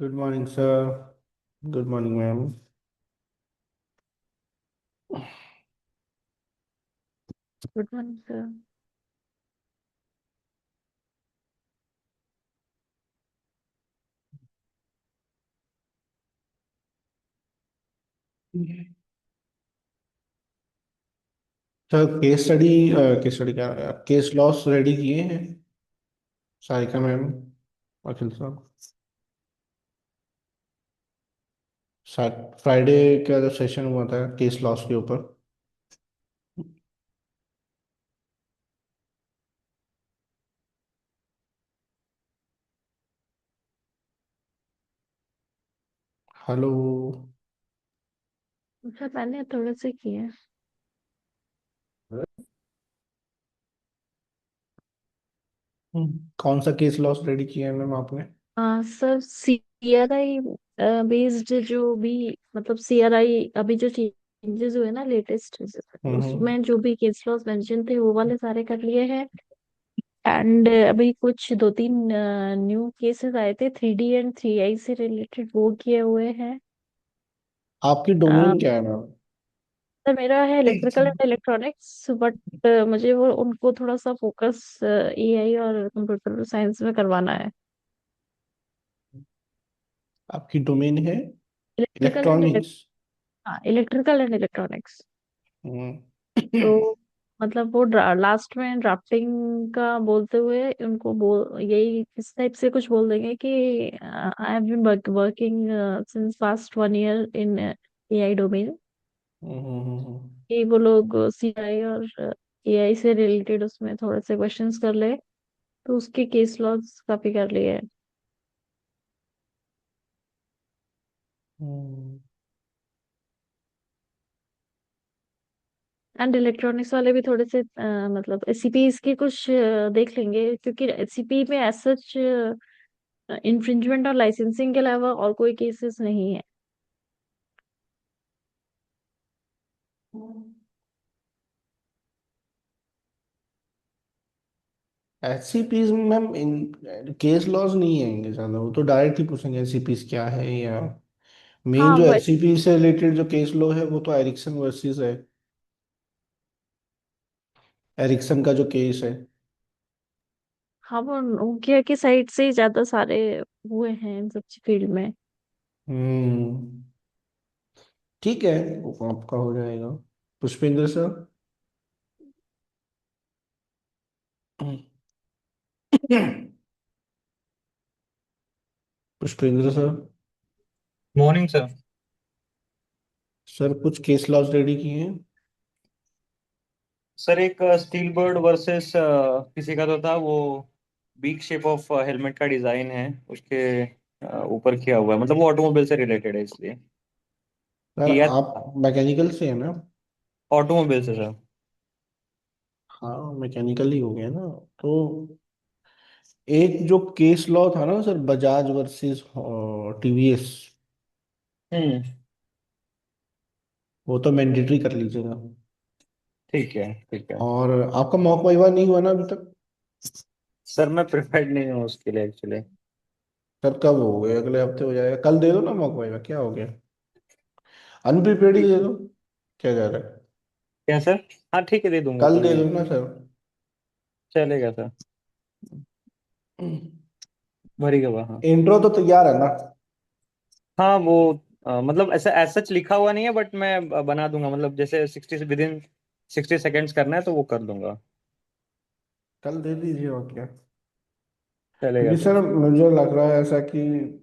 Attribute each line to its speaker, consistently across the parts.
Speaker 1: Good morning sir. Good morning ma'am.
Speaker 2: Good morning sir.
Speaker 1: Sir case study क्या, case laws ready किए हैं Sarika ma'am, अखिल साहब? Friday का जो सेशन हुआ था केस लॉस के ऊपर। हेलो।
Speaker 2: सर मैंने थोड़े से किए।
Speaker 1: कौन सा केस लॉस रेडी किया है मैम आपने?
Speaker 2: सर सीआरआई बेस्ड जो भी मतलब सीआरआई अभी जो चेंजेस हुए ना लेटेस्ट
Speaker 1: हम्म।
Speaker 2: उसमें जो भी केस लॉस मेंशन थे वो वाले सारे कर लिए हैं। एंड अभी कुछ दो तीन न्यू केसेस आए थे 3D एंड 3I से रिलेटेड वो किए हुए हैं।
Speaker 1: आपकी
Speaker 2: अ,
Speaker 1: डोमेन क्या है मैम?
Speaker 2: सर मेरा है इलेक्ट्रिकल एंड इलेक्ट्रॉनिक्स बट मुझे वो उनको थोड़ा सा फोकस एआई और कंप्यूटर साइंस में करवाना है।
Speaker 1: आपकी डोमेन है
Speaker 2: इलेक्ट्रिकल एंड
Speaker 1: इलेक्ट्रॉनिक्स।
Speaker 2: हाँ इलेक्ट्रिकल एंड इलेक्ट्रॉनिक्स।
Speaker 1: हम्म।
Speaker 2: तो मतलब वो लास्ट में ड्राफ्टिंग का बोलते हुए उनको बोल यही इस टाइप से कुछ बोल देंगे कि I have been working since past 1 year in AI domain. कि वो लोग सीआई और एआई से रिलेटेड उसमें थोड़े से क्वेश्चंस कर ले तो उसके केस लॉस काफी कर लिए हैं।
Speaker 1: हम्म।
Speaker 2: एंड इलेक्ट्रॉनिक्स वाले भी थोड़े से मतलब एससीपी के कुछ देख लेंगे क्योंकि एससीपी में एज सच इन्फ्रिंजमेंट और लाइसेंसिंग के अलावा और कोई केसेस नहीं है।
Speaker 1: एससीपीज में मैम इन केस लॉस नहीं आएंगे ज्यादा, वो तो डायरेक्ट ही पूछेंगे एससीपीज क्या है, या मेन
Speaker 2: हाँ
Speaker 1: जो
Speaker 2: वो
Speaker 1: एससीपी से रिलेटेड जो केस लॉ है वो तो एरिक्सन वर्सेस है। एरिक्सन का जो केस है।
Speaker 2: हाँ वो नोकिया की साइड से ही ज्यादा सारे हुए हैं इन सब फील्ड में।
Speaker 1: हम्म। ठीक है, वो आपका हो जाएगा। Pushpendra sir. Pushpendra sir.
Speaker 3: Morning sir.
Speaker 1: Sir कुछ केस लॉस रेडी किए हैं?
Speaker 3: सर एक स्टील बर्ड वर्सेस किसी का तो था वो बीक शेप ऑफ हेलमेट का डिजाइन है उसके ऊपर किया हुआ है, मतलब वो ऑटोमोबाइल से रिलेटेड है इसलिए
Speaker 1: सर
Speaker 3: किया।
Speaker 1: आप मैकेनिकल से है ना?
Speaker 3: ऑटोमोबाइल से सर।
Speaker 1: हाँ, मैकेनिकल ही हो गया ना। तो एक जो केस लॉ था ना सर, बजाज वर्सेस टीवीएस,
Speaker 3: हम्म।
Speaker 1: वो तो मैंडेटरी कर लीजिएगा।
Speaker 3: ठीक है ठीक है।
Speaker 1: और आपका मॉक वाइवा नहीं हुआ ना अभी तक?
Speaker 3: सर मैं प्रिपेयर्ड नहीं हूँ उसके लिए एक्चुअली।
Speaker 1: सर कब हो गए? अगले हफ्ते हो जाएगा, कल दे दो ना मॉक वाइवा, क्या हो गया? अनप्रिपेयर्ड ही दे दो, क्या जा रहा है?
Speaker 3: क्या सर? हाँ ठीक है, दे दूंगा
Speaker 1: कल
Speaker 3: कल
Speaker 1: दे
Speaker 3: दे।
Speaker 1: दो ना सर।
Speaker 3: चलेगा सर। भरी गवा हाँ।
Speaker 1: इंट्रो तो तैयार है ना?
Speaker 3: हाँ वो मतलब ऐसा एज सच लिखा हुआ नहीं है बट मैं बना दूंगा, मतलब जैसे 60 करना है तो वो कर दूंगा।
Speaker 1: कल दे दीजिए, और क्या।
Speaker 3: चलेगा
Speaker 1: क्योंकि
Speaker 3: सर।
Speaker 1: सर मुझे लग रहा है ऐसा कि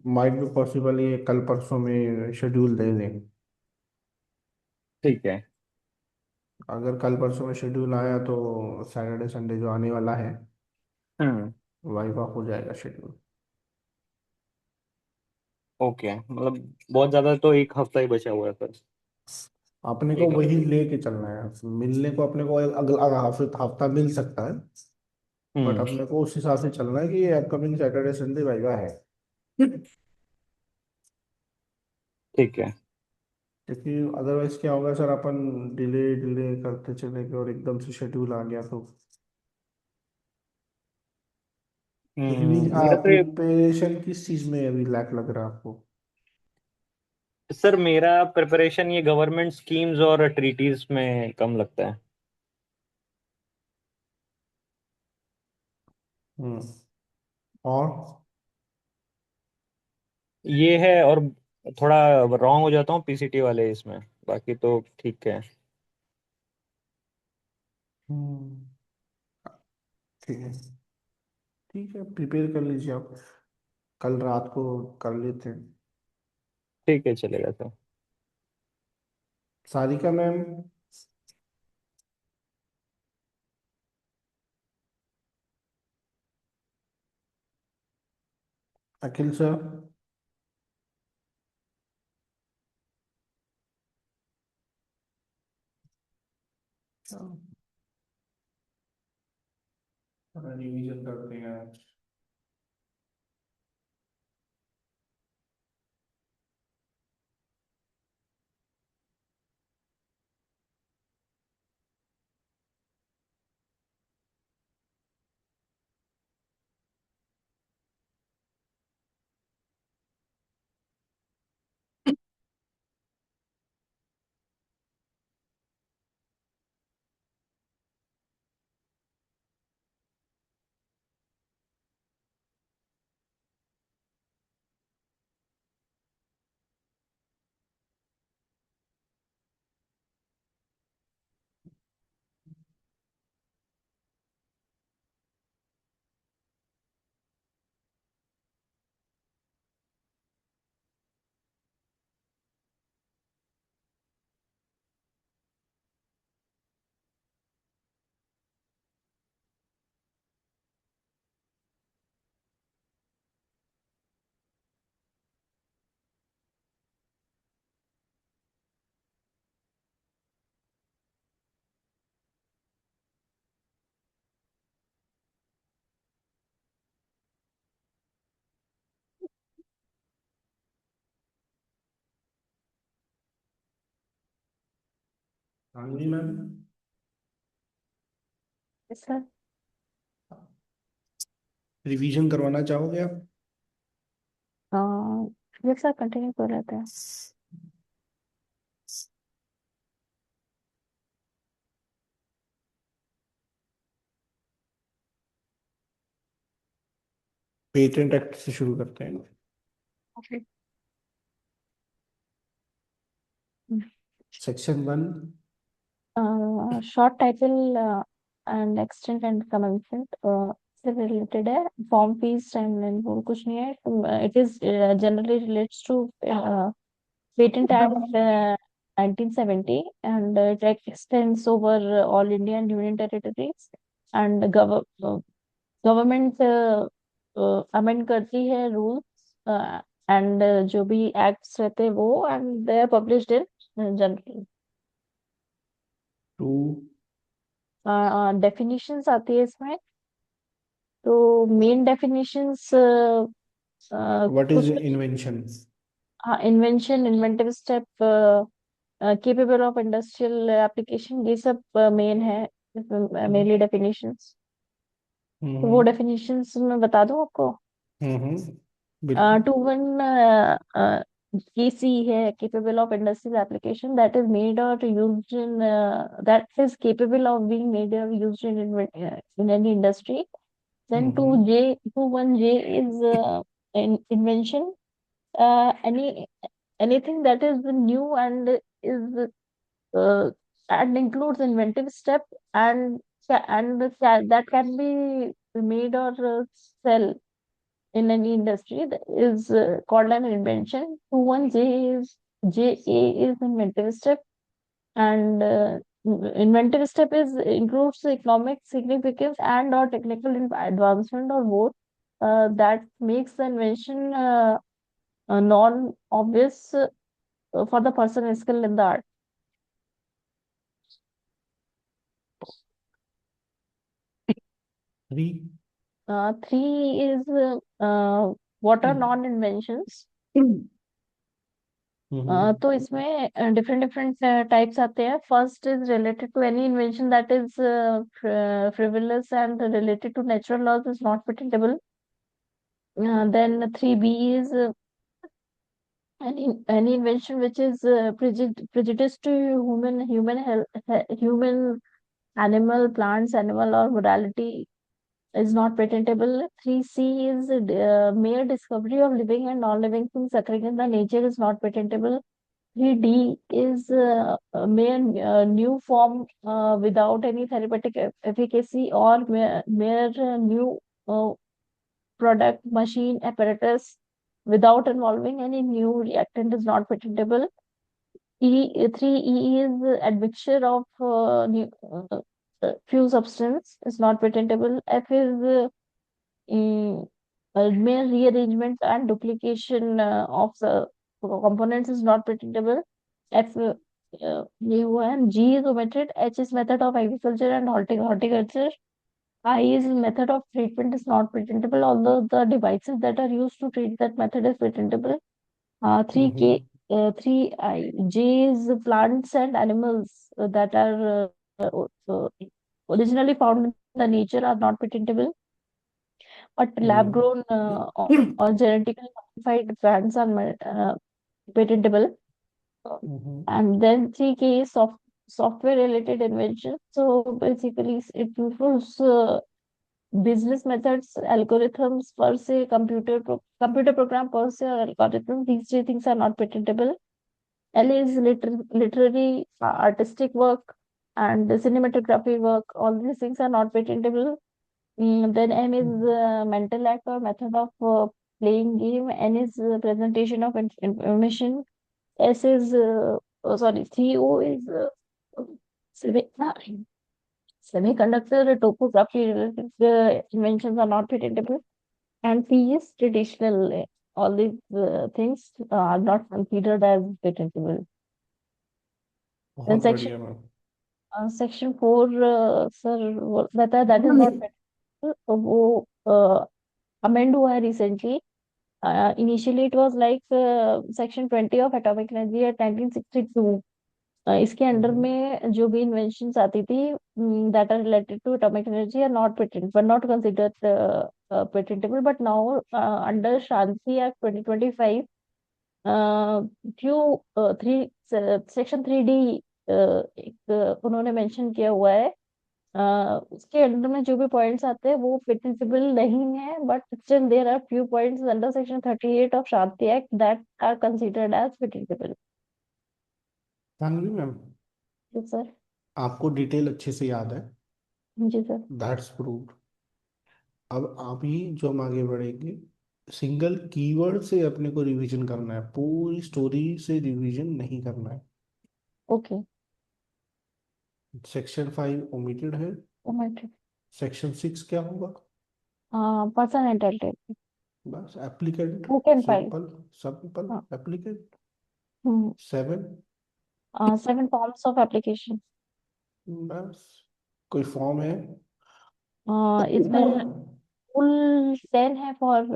Speaker 1: माइट भी पॉसिबल ये कल परसों में शेड्यूल दे दें।
Speaker 3: ठीक है।
Speaker 1: अगर कल परसों में शेड्यूल आया तो सैटरडे संडे जो आने वाला है
Speaker 3: हम्म।
Speaker 1: वाइवा हो जाएगा शेड्यूल।
Speaker 3: ओके, मतलब बहुत ज्यादा तो एक हफ्ता ही बचा हुआ है सर।
Speaker 1: अपने को
Speaker 3: एक
Speaker 1: वही
Speaker 3: हफ्ता।
Speaker 1: लेके चलना है, मिलने को अपने को अगला हफ्ता हफ्ता मिल सकता है, बट
Speaker 3: हम्म।
Speaker 1: अपने को उस हिसाब से चलना है कि ये अपकमिंग सैटरडे संडे वाइवा है।
Speaker 3: ठीक है।
Speaker 1: क्योंकि अदरवाइज क्या होगा सर, अपन डिले डिले करते चलेंगे और एकदम से शेड्यूल आ गया तो
Speaker 3: मेरा तो ये
Speaker 1: प्रिपरेशन किस चीज में अभी लैक लग रहा है आपको?
Speaker 3: सर, मेरा प्रिपरेशन ये गवर्नमेंट स्कीम्स और ट्रीटीज में कम लगता है।
Speaker 1: हम्म। और
Speaker 3: ये है, और थोड़ा रॉन्ग हो जाता हूँ पीसीटी वाले इसमें। बाकी तो ठीक है।
Speaker 1: हम्म, ठीक है। ठीक है, प्रिपेयर कर लीजिए आप, कल रात को कर लेते हैं।
Speaker 3: ठीक है, चलेगा sir.
Speaker 1: Sarika ma'am, Akhil sir, revision करते हैं आज। हाँ जी मैम,
Speaker 2: सर।
Speaker 1: रिवीजन करवाना चाहोगे आप?
Speaker 2: ये सर कंटिन्यू कर लेते हैं।
Speaker 1: पेटेंट एक्ट से शुरू करते हैं।
Speaker 2: Okay.
Speaker 1: Section 1।
Speaker 2: Short title and extent and commencement से रिलेटेड है। फॉर्म फीस टाइमलाइन वो कुछ नहीं है। It is generally relates to patent act 1970 and it extends over all India and union territories and government amend करती है rules and जो भी एक्ट्स रहते हैं वो and they are published in general.
Speaker 1: Two.
Speaker 2: Definitions आती है इसमें। तो मेन डेफिनेशंस
Speaker 1: व्हाट इज
Speaker 2: कुछ
Speaker 1: इन्वेंशन?
Speaker 2: हाँ, invention, inventive step, capable of industrial application, ये सब मेन है मेनली डेफिनेशंस। तो वो
Speaker 1: हम्म।
Speaker 2: डेफिनेशंस मैं बता दूं आपको।
Speaker 1: बिल्कुल।
Speaker 2: टू वन KC है, capable of industrial application that is made or used in that is capable of being made or used in any industry. Then
Speaker 1: hmm.
Speaker 2: 21J is invention, any anything that is new is uh, and includes inventive step and that can be made or sell in any industry that is called an invention. 21J is JA is inventive step, and inventive step is includes the economic significance and or technical advancement or both that makes the invention non-obvious for the person skilled in the art.
Speaker 1: 3।
Speaker 2: Three is what are non-inventions. तो इसमें different different types आते हैं। First is related to any invention that is frivolous and related to natural laws is not patentable. Then 3B is any invention which is prejudiced to human, animal, plants, animal, or morality is not patentable. 3C is mere discovery of living and non-living things occurring in the nature is not patentable. 3D is a mere new form without any therapeutic efficacy, or mere new uh, product, machine, apparatus without involving any new reactant is not patentable. 3E is admixture of few substance is not patentable. F is mere rearrangement and duplication of the components is not patentable. F U and G is omitted. H is method of agriculture and horticulture. I is method of treatment is not patentable, although the devices that are used to treat that method is patentable. 3K,
Speaker 1: hmm
Speaker 2: 3I, J is plants and animals that are originally found in the nature are not patentable, but lab
Speaker 1: hmm
Speaker 2: grown or genetically modified plants are patentable.
Speaker 1: Hmm
Speaker 2: And then 3K is software related invention. So basically, it includes business methods, algorithms per se, computer program per se, or algorithm. These three things are not patentable. L is literary, artistic work, and cinematography work. All these things are not patentable. Then M is mental act or method of playing game. N is presentation of information. S is sorry. CO is semi- semiconductor topography related inventions are not patentable. And P is traditional. All these things are not considered as patentable. Then
Speaker 1: बहुत
Speaker 2: section
Speaker 1: बढ़िया ma'am.
Speaker 2: Section 4 sir बता that is not patentable. वो amend हुआ है recently. Initially it was like section 20 of atomic energy at 1962. इसके under
Speaker 1: हम्म
Speaker 2: में जो भी इन्वेंशंस आती थी that are related to atomic energy are not patent but not considered patentable. But now under Shanti act 2025 few three section 3D एक उन्होंने mention किया हुआ है. उसके अंडर में जो भी पॉइंट्स आते हैं वो पेटेंटेबल नहीं है, but still there are few points under section 38 of Shanti act that are considered as patentable.
Speaker 1: Janvi ma'am,
Speaker 2: जी सर.
Speaker 1: आपको डिटेल अच्छे से याद है।
Speaker 2: जी सर.
Speaker 1: That's proved. अब अभी जो हम आगे बढ़ेंगे, सिंगल कीवर्ड से अपने को रिवीजन करना है, पूरी स्टोरी से रिवीजन नहीं करना है।
Speaker 2: ओके.
Speaker 1: सेक्शन 5 ओमिटेड है।
Speaker 2: Oh my God.
Speaker 1: सेक्शन 6 क्या होगा?
Speaker 2: Person entitled.
Speaker 1: बस applicant.
Speaker 2: Who can file.
Speaker 1: Simple, simple applicant. 7।
Speaker 2: 7 forms of application.
Speaker 1: बस, कोई फॉर्म है?
Speaker 2: इसमें फुल 10 है for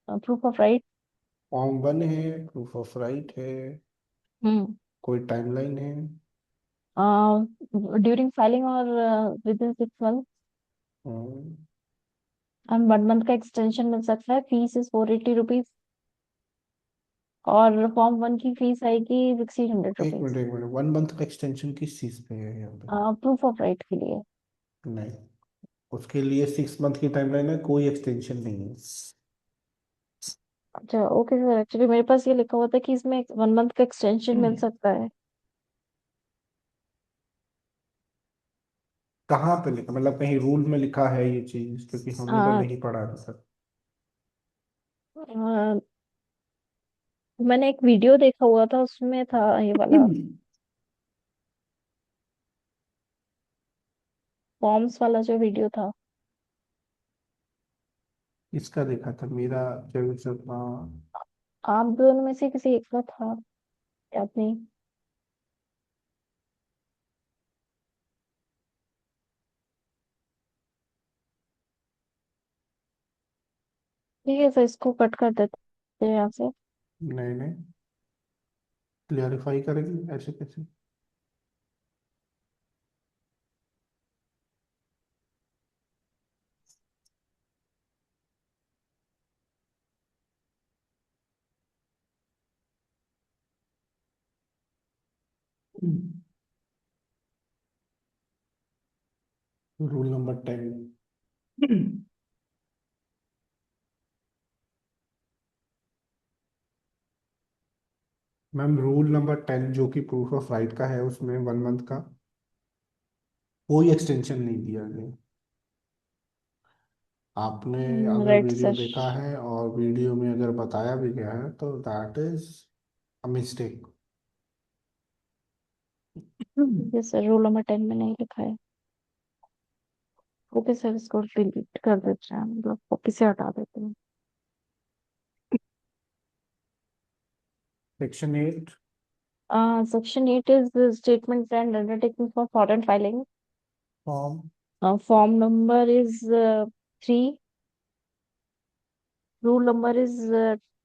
Speaker 2: proof of right.
Speaker 1: Form 1 है, प्रूफ ऑफ राइट है।
Speaker 2: हम्म.
Speaker 1: कोई टाइमलाइन है?
Speaker 2: ड्यूरिंग फाइलिंग और within 6 month.
Speaker 1: Hmm,
Speaker 2: and 1 month का एक्सटेंशन मिल सकता है. Fees is 480 rupees. और फॉर्म 1 की फीस आएगी 1600 रुपीज.
Speaker 1: एक मिनट, 1 मंथ का एक्सटेंशन किस चीज पे है यहाँ पे?
Speaker 2: प्रूफ ऑफ राइट के लिए.
Speaker 1: नहीं, उसके लिए 6 मंथ की टाइमलाइन है, कोई एक्सटेंशन नहीं है।
Speaker 2: अच्छा ओके सर. एक्चुअली मेरे पास ये लिखा हुआ था कि इसमें 1 मंथ का एक्सटेंशन मिल सकता है.
Speaker 1: कहाँ पे लिखा, मतलब कहीं रूल में लिखा है ये चीज? क्योंकि हमने तो
Speaker 2: आ,
Speaker 1: नहीं पढ़ा अभी तक।
Speaker 2: आ, मैंने एक वीडियो देखा हुआ था उसमें था ये वाला फॉर्म्स वाला जो वीडियो था.
Speaker 1: इसका देखा था मेरा, जब
Speaker 2: आप दोनों में से किसी एक का था, याद नहीं. ठीक है सर, इसको कट कर देते हैं यहाँ से.
Speaker 1: नहीं नहीं, क्लियरिफाई करेंगे ऐसे कैसे? Rule number 10। Ma'am rule number 10 जो कि प्रूफ ऑफ राइट का है, उसमें 1 मंथ का कोई एक्सटेंशन नहीं दिया गया। आपने अगर
Speaker 2: राइट
Speaker 1: वीडियो
Speaker 2: सर।
Speaker 1: देखा है और वीडियो में अगर बताया भी गया है तो दैट इज अ मिस्टेक।
Speaker 2: ये सर रूल नंबर 10 में नहीं लिखा है। ओके सर, इसको डिलीट कर देते हैं, मतलब कॉपी से हटा देते हैं।
Speaker 1: Section 8।
Speaker 2: Section 8 is the statement and undertaking for foreign filing.
Speaker 1: Form.
Speaker 2: Form number is 3. Rule number is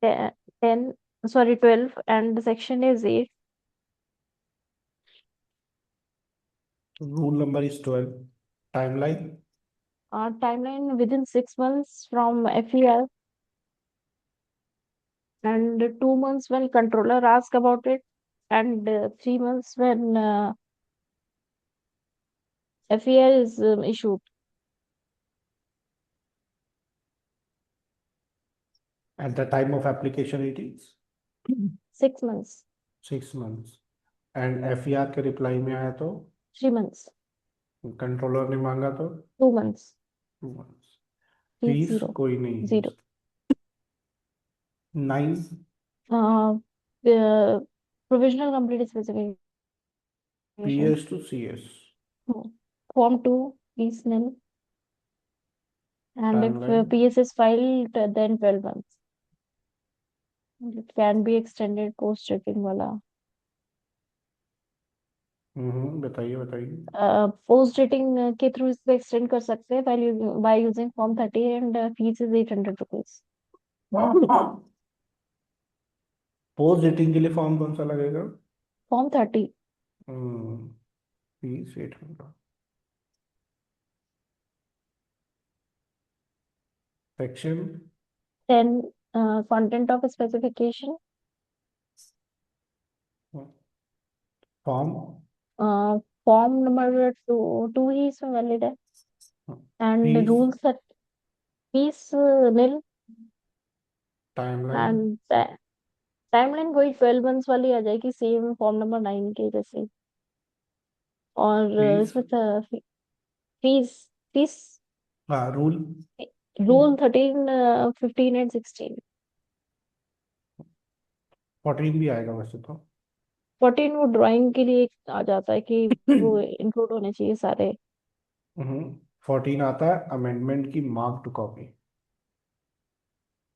Speaker 2: 10, sorry, 12, and the section is 8.
Speaker 1: Rule number is 12। Timeline.
Speaker 2: Timeline within 6 months from FER, and 2 months when controller ask about it, and 3 months when FER is issued.
Speaker 1: Eight the time of application it is
Speaker 2: 6 months,
Speaker 1: 6 months. And FER के reply में आया तो
Speaker 2: 3 months,
Speaker 1: controller ने मांगा तो
Speaker 2: 2 months,
Speaker 1: 2 months.
Speaker 2: three
Speaker 1: fees
Speaker 2: zero
Speaker 1: कोई नहीं है।
Speaker 2: zero.
Speaker 1: 9।
Speaker 2: Uh, Provisional complete specification.
Speaker 1: PS to CS.
Speaker 2: Form 2 is nil, and if
Speaker 1: timeline.
Speaker 2: PS is filed, then 12 months. It can be extended post checking wala.
Speaker 1: बताइए बताइए।
Speaker 2: Post dating के through इसको extend कर सकते हैं by using Form 30, and fees is 800 rupees.
Speaker 1: Post dating के लिए form कौन सा लगेगा?
Speaker 2: Form 30.
Speaker 1: Fees 800। Section
Speaker 2: 10, content of specification.
Speaker 1: Form
Speaker 2: Form number 2 ही इसमें valid है, and
Speaker 1: fees
Speaker 2: rules that fees nil,
Speaker 1: timeline
Speaker 2: and timeline वही 12 months वाली आ जाएगी, सेम फॉर्म नंबर 9 के जैसे। और
Speaker 1: फीस।
Speaker 2: इसमें फीस फीस
Speaker 1: हाँ रूल।
Speaker 2: Rule 13, 15 and 16।
Speaker 1: 14 भी आएगा वैसे तो।
Speaker 2: 14 वो ड्राइंग के लिए आ जाता है कि वो इंक्लूड होने चाहिए सारे।
Speaker 1: 14 आता है अमेंडमेंट की मार्क टू कॉपी।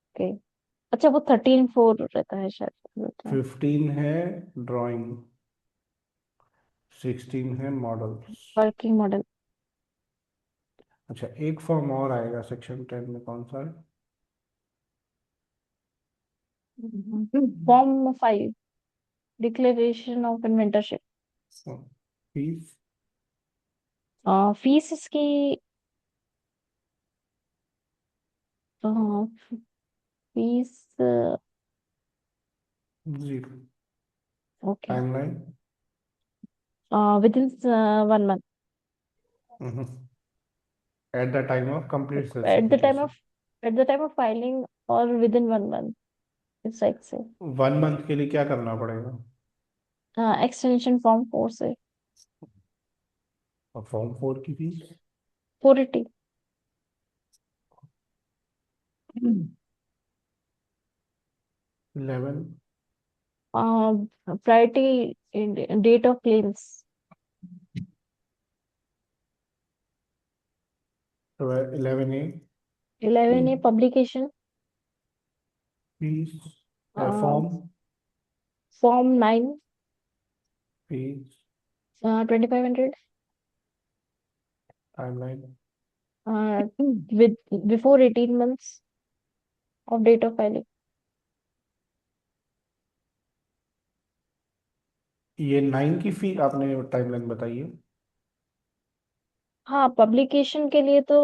Speaker 2: ओके, अच्छा वो 13(4) रहता है शायद।
Speaker 1: 15 है ड्राइंग। 16 है मॉडल्स।
Speaker 2: Working model.
Speaker 1: अच्छा एक फॉर्म और आएगा सेक्शन 10 में, कौन सा है?
Speaker 2: Form 5, declaration of inventorship.
Speaker 1: Fees
Speaker 2: fees इसकी fees
Speaker 1: zero.
Speaker 2: Okay,
Speaker 1: timeline
Speaker 2: within 1 month
Speaker 1: at the time of complete
Speaker 2: at the time
Speaker 1: specification.
Speaker 2: of at the time of filing, or within 1 month, it's like say
Speaker 1: 1 month के लिए क्या करना पड़ेगा?
Speaker 2: extension form 4 से
Speaker 1: और form 4 की fees
Speaker 2: 480।
Speaker 1: 11।
Speaker 2: Priority date of claims।
Speaker 1: तो 11A
Speaker 2: 11 publication।
Speaker 1: Fees
Speaker 2: uh,
Speaker 1: form
Speaker 2: Form 9,
Speaker 1: fees
Speaker 2: 2500,
Speaker 1: timeline.
Speaker 2: with before 18 months of date of filing।
Speaker 1: ये 9 की फी आपने टाइमलाइन बताई है।
Speaker 2: हाँ, पब्लिकेशन के लिए तो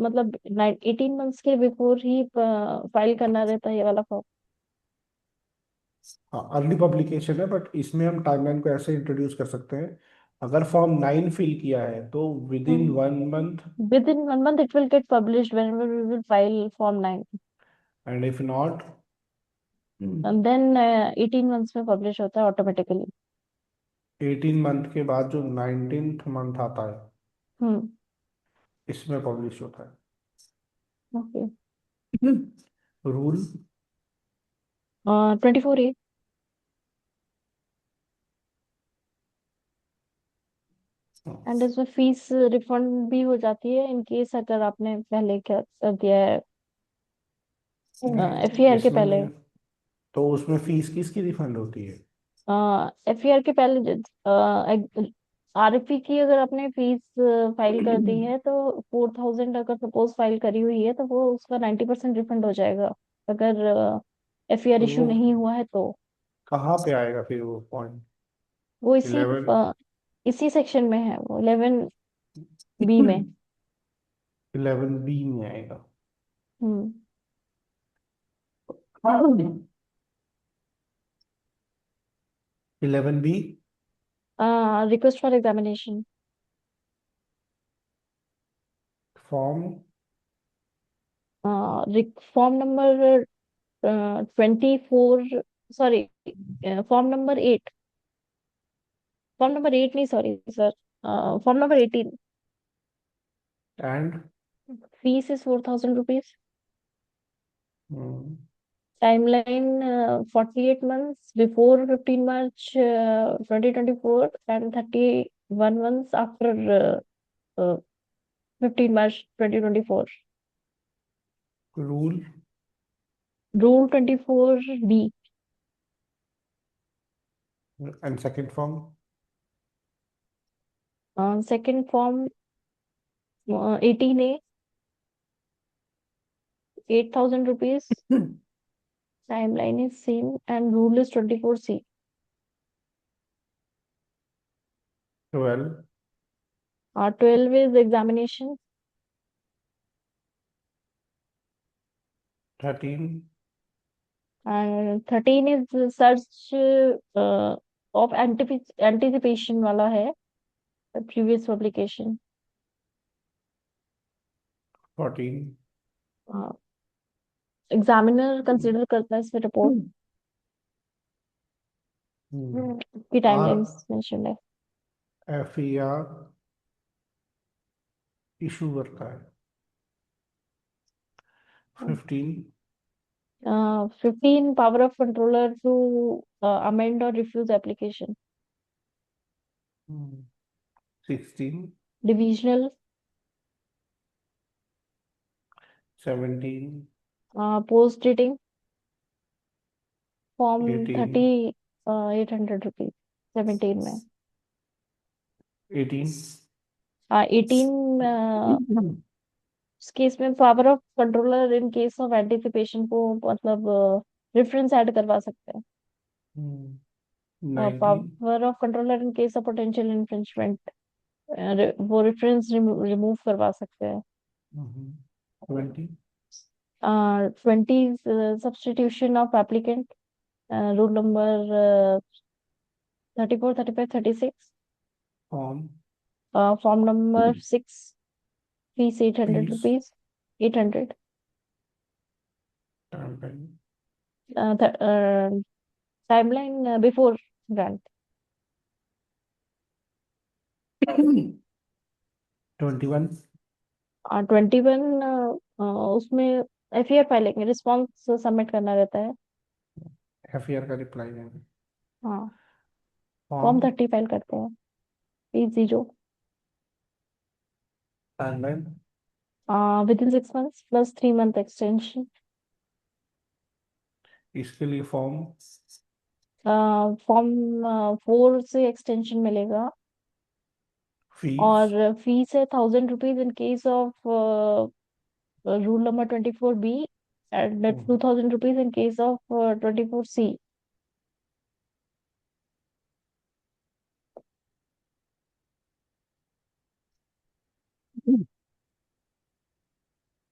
Speaker 2: मतलब 18 months के बिफोर ही फाइल करना रहता है ये वाला फॉर्म।
Speaker 1: हाँ अर्ली पब्लिकेशन है, बट इसमें हम टाइमलाइन को ऐसे इंट्रोड्यूस कर सकते हैं, अगर फॉर्म 9 फिल किया है तो with in 1 month,
Speaker 2: Within 1 month, it will get published whenever we will file Form 9.
Speaker 1: And if not
Speaker 2: And then 18 months में publish होता है automatically.
Speaker 1: 18 मंथ के बाद जो 19th मंथ आता है,
Speaker 2: हम्म.
Speaker 1: इसमें पब्लिश होता
Speaker 2: Okay.
Speaker 1: है। Rule
Speaker 2: 24A. एंड इसमें फीस रिफंड भी हो जाती है इन केस अगर आपने पहले क्या कर दिया है FER के पहले.
Speaker 1: इसमें तो उसमें फीस किसकी रिफंड होती है?
Speaker 2: FER के पहले RFP की अगर आपने फीस फाइल कर दी है तो 4,000 अगर सपोज फाइल करी हुई है तो वो उसका 90% रिफंड हो जाएगा. अगर FER
Speaker 1: तो
Speaker 2: इशू
Speaker 1: वो
Speaker 2: नहीं हुआ है तो
Speaker 1: कहाँ पे आएगा फिर वो पॉइंट?
Speaker 2: वो इसी
Speaker 1: 11
Speaker 2: इसी सेक्शन में है, वो 11B में.
Speaker 1: 11B में आएगा।
Speaker 2: हम्म.
Speaker 1: 11B
Speaker 2: request for examination.
Speaker 1: Form
Speaker 2: form number 24, sorry, form number 8. Form number 8 नहीं, sorry sir, form number 18.
Speaker 1: And
Speaker 2: fees is 4,000 rupees. Timeline 48 months before 15 March 2024 and 31 months after 15 March 2024.
Speaker 1: Rule
Speaker 2: rule 24B.
Speaker 1: And second form
Speaker 2: second form 18A, 8,000 rupees. Timeline is same and rule is 24C.
Speaker 1: 12
Speaker 2: 12 is examination.
Speaker 1: 13
Speaker 2: And 13 is the search of anticipation वाला है, previous publication.
Speaker 1: 14
Speaker 2: examiner consider करता है इसमें report की
Speaker 1: are
Speaker 2: timelines mention है.
Speaker 1: FER issue करता है। 15
Speaker 2: 15 power of controller to amend or refuse application.
Speaker 1: 16
Speaker 2: Divisional.
Speaker 1: 17
Speaker 2: post dating. Form
Speaker 1: 18
Speaker 2: 30, 800 rupees. 17 में.
Speaker 1: 18
Speaker 2: 18 उस केस में power of controller in case of anticipation को मतलब रेफरेंस ऐड करवा सकते हैं.
Speaker 1: 19
Speaker 2: power of controller in case of potential infringement वो reference remove करवा सकते हैं.
Speaker 1: 20
Speaker 2: 20 substitution of applicant. Rule number 34, 35, 36.
Speaker 1: Form
Speaker 2: form number 6. Fees 800
Speaker 1: fees
Speaker 2: rupees. 800.
Speaker 1: Timeline
Speaker 2: timeline before grant.
Speaker 1: 21
Speaker 2: 21 उसमें FER फाइलिंग रिस्पॉन्स सबमिट करना रहता है.
Speaker 1: FER का रिप्लाई देंगे।
Speaker 2: हाँ. फॉर्म
Speaker 1: फॉर्म
Speaker 2: 30 फाइल करते हैं. Fees 0.
Speaker 1: Timeline
Speaker 2: within 6 months plus 3 month extension.
Speaker 1: इसके लिए फॉर्म
Speaker 2: फॉर्म 4 से एक्सटेंशन मिलेगा.
Speaker 1: फीस
Speaker 2: और फीस है 1,000 rupees in case of rule number 24B and 2,000 rupees in case of 24C.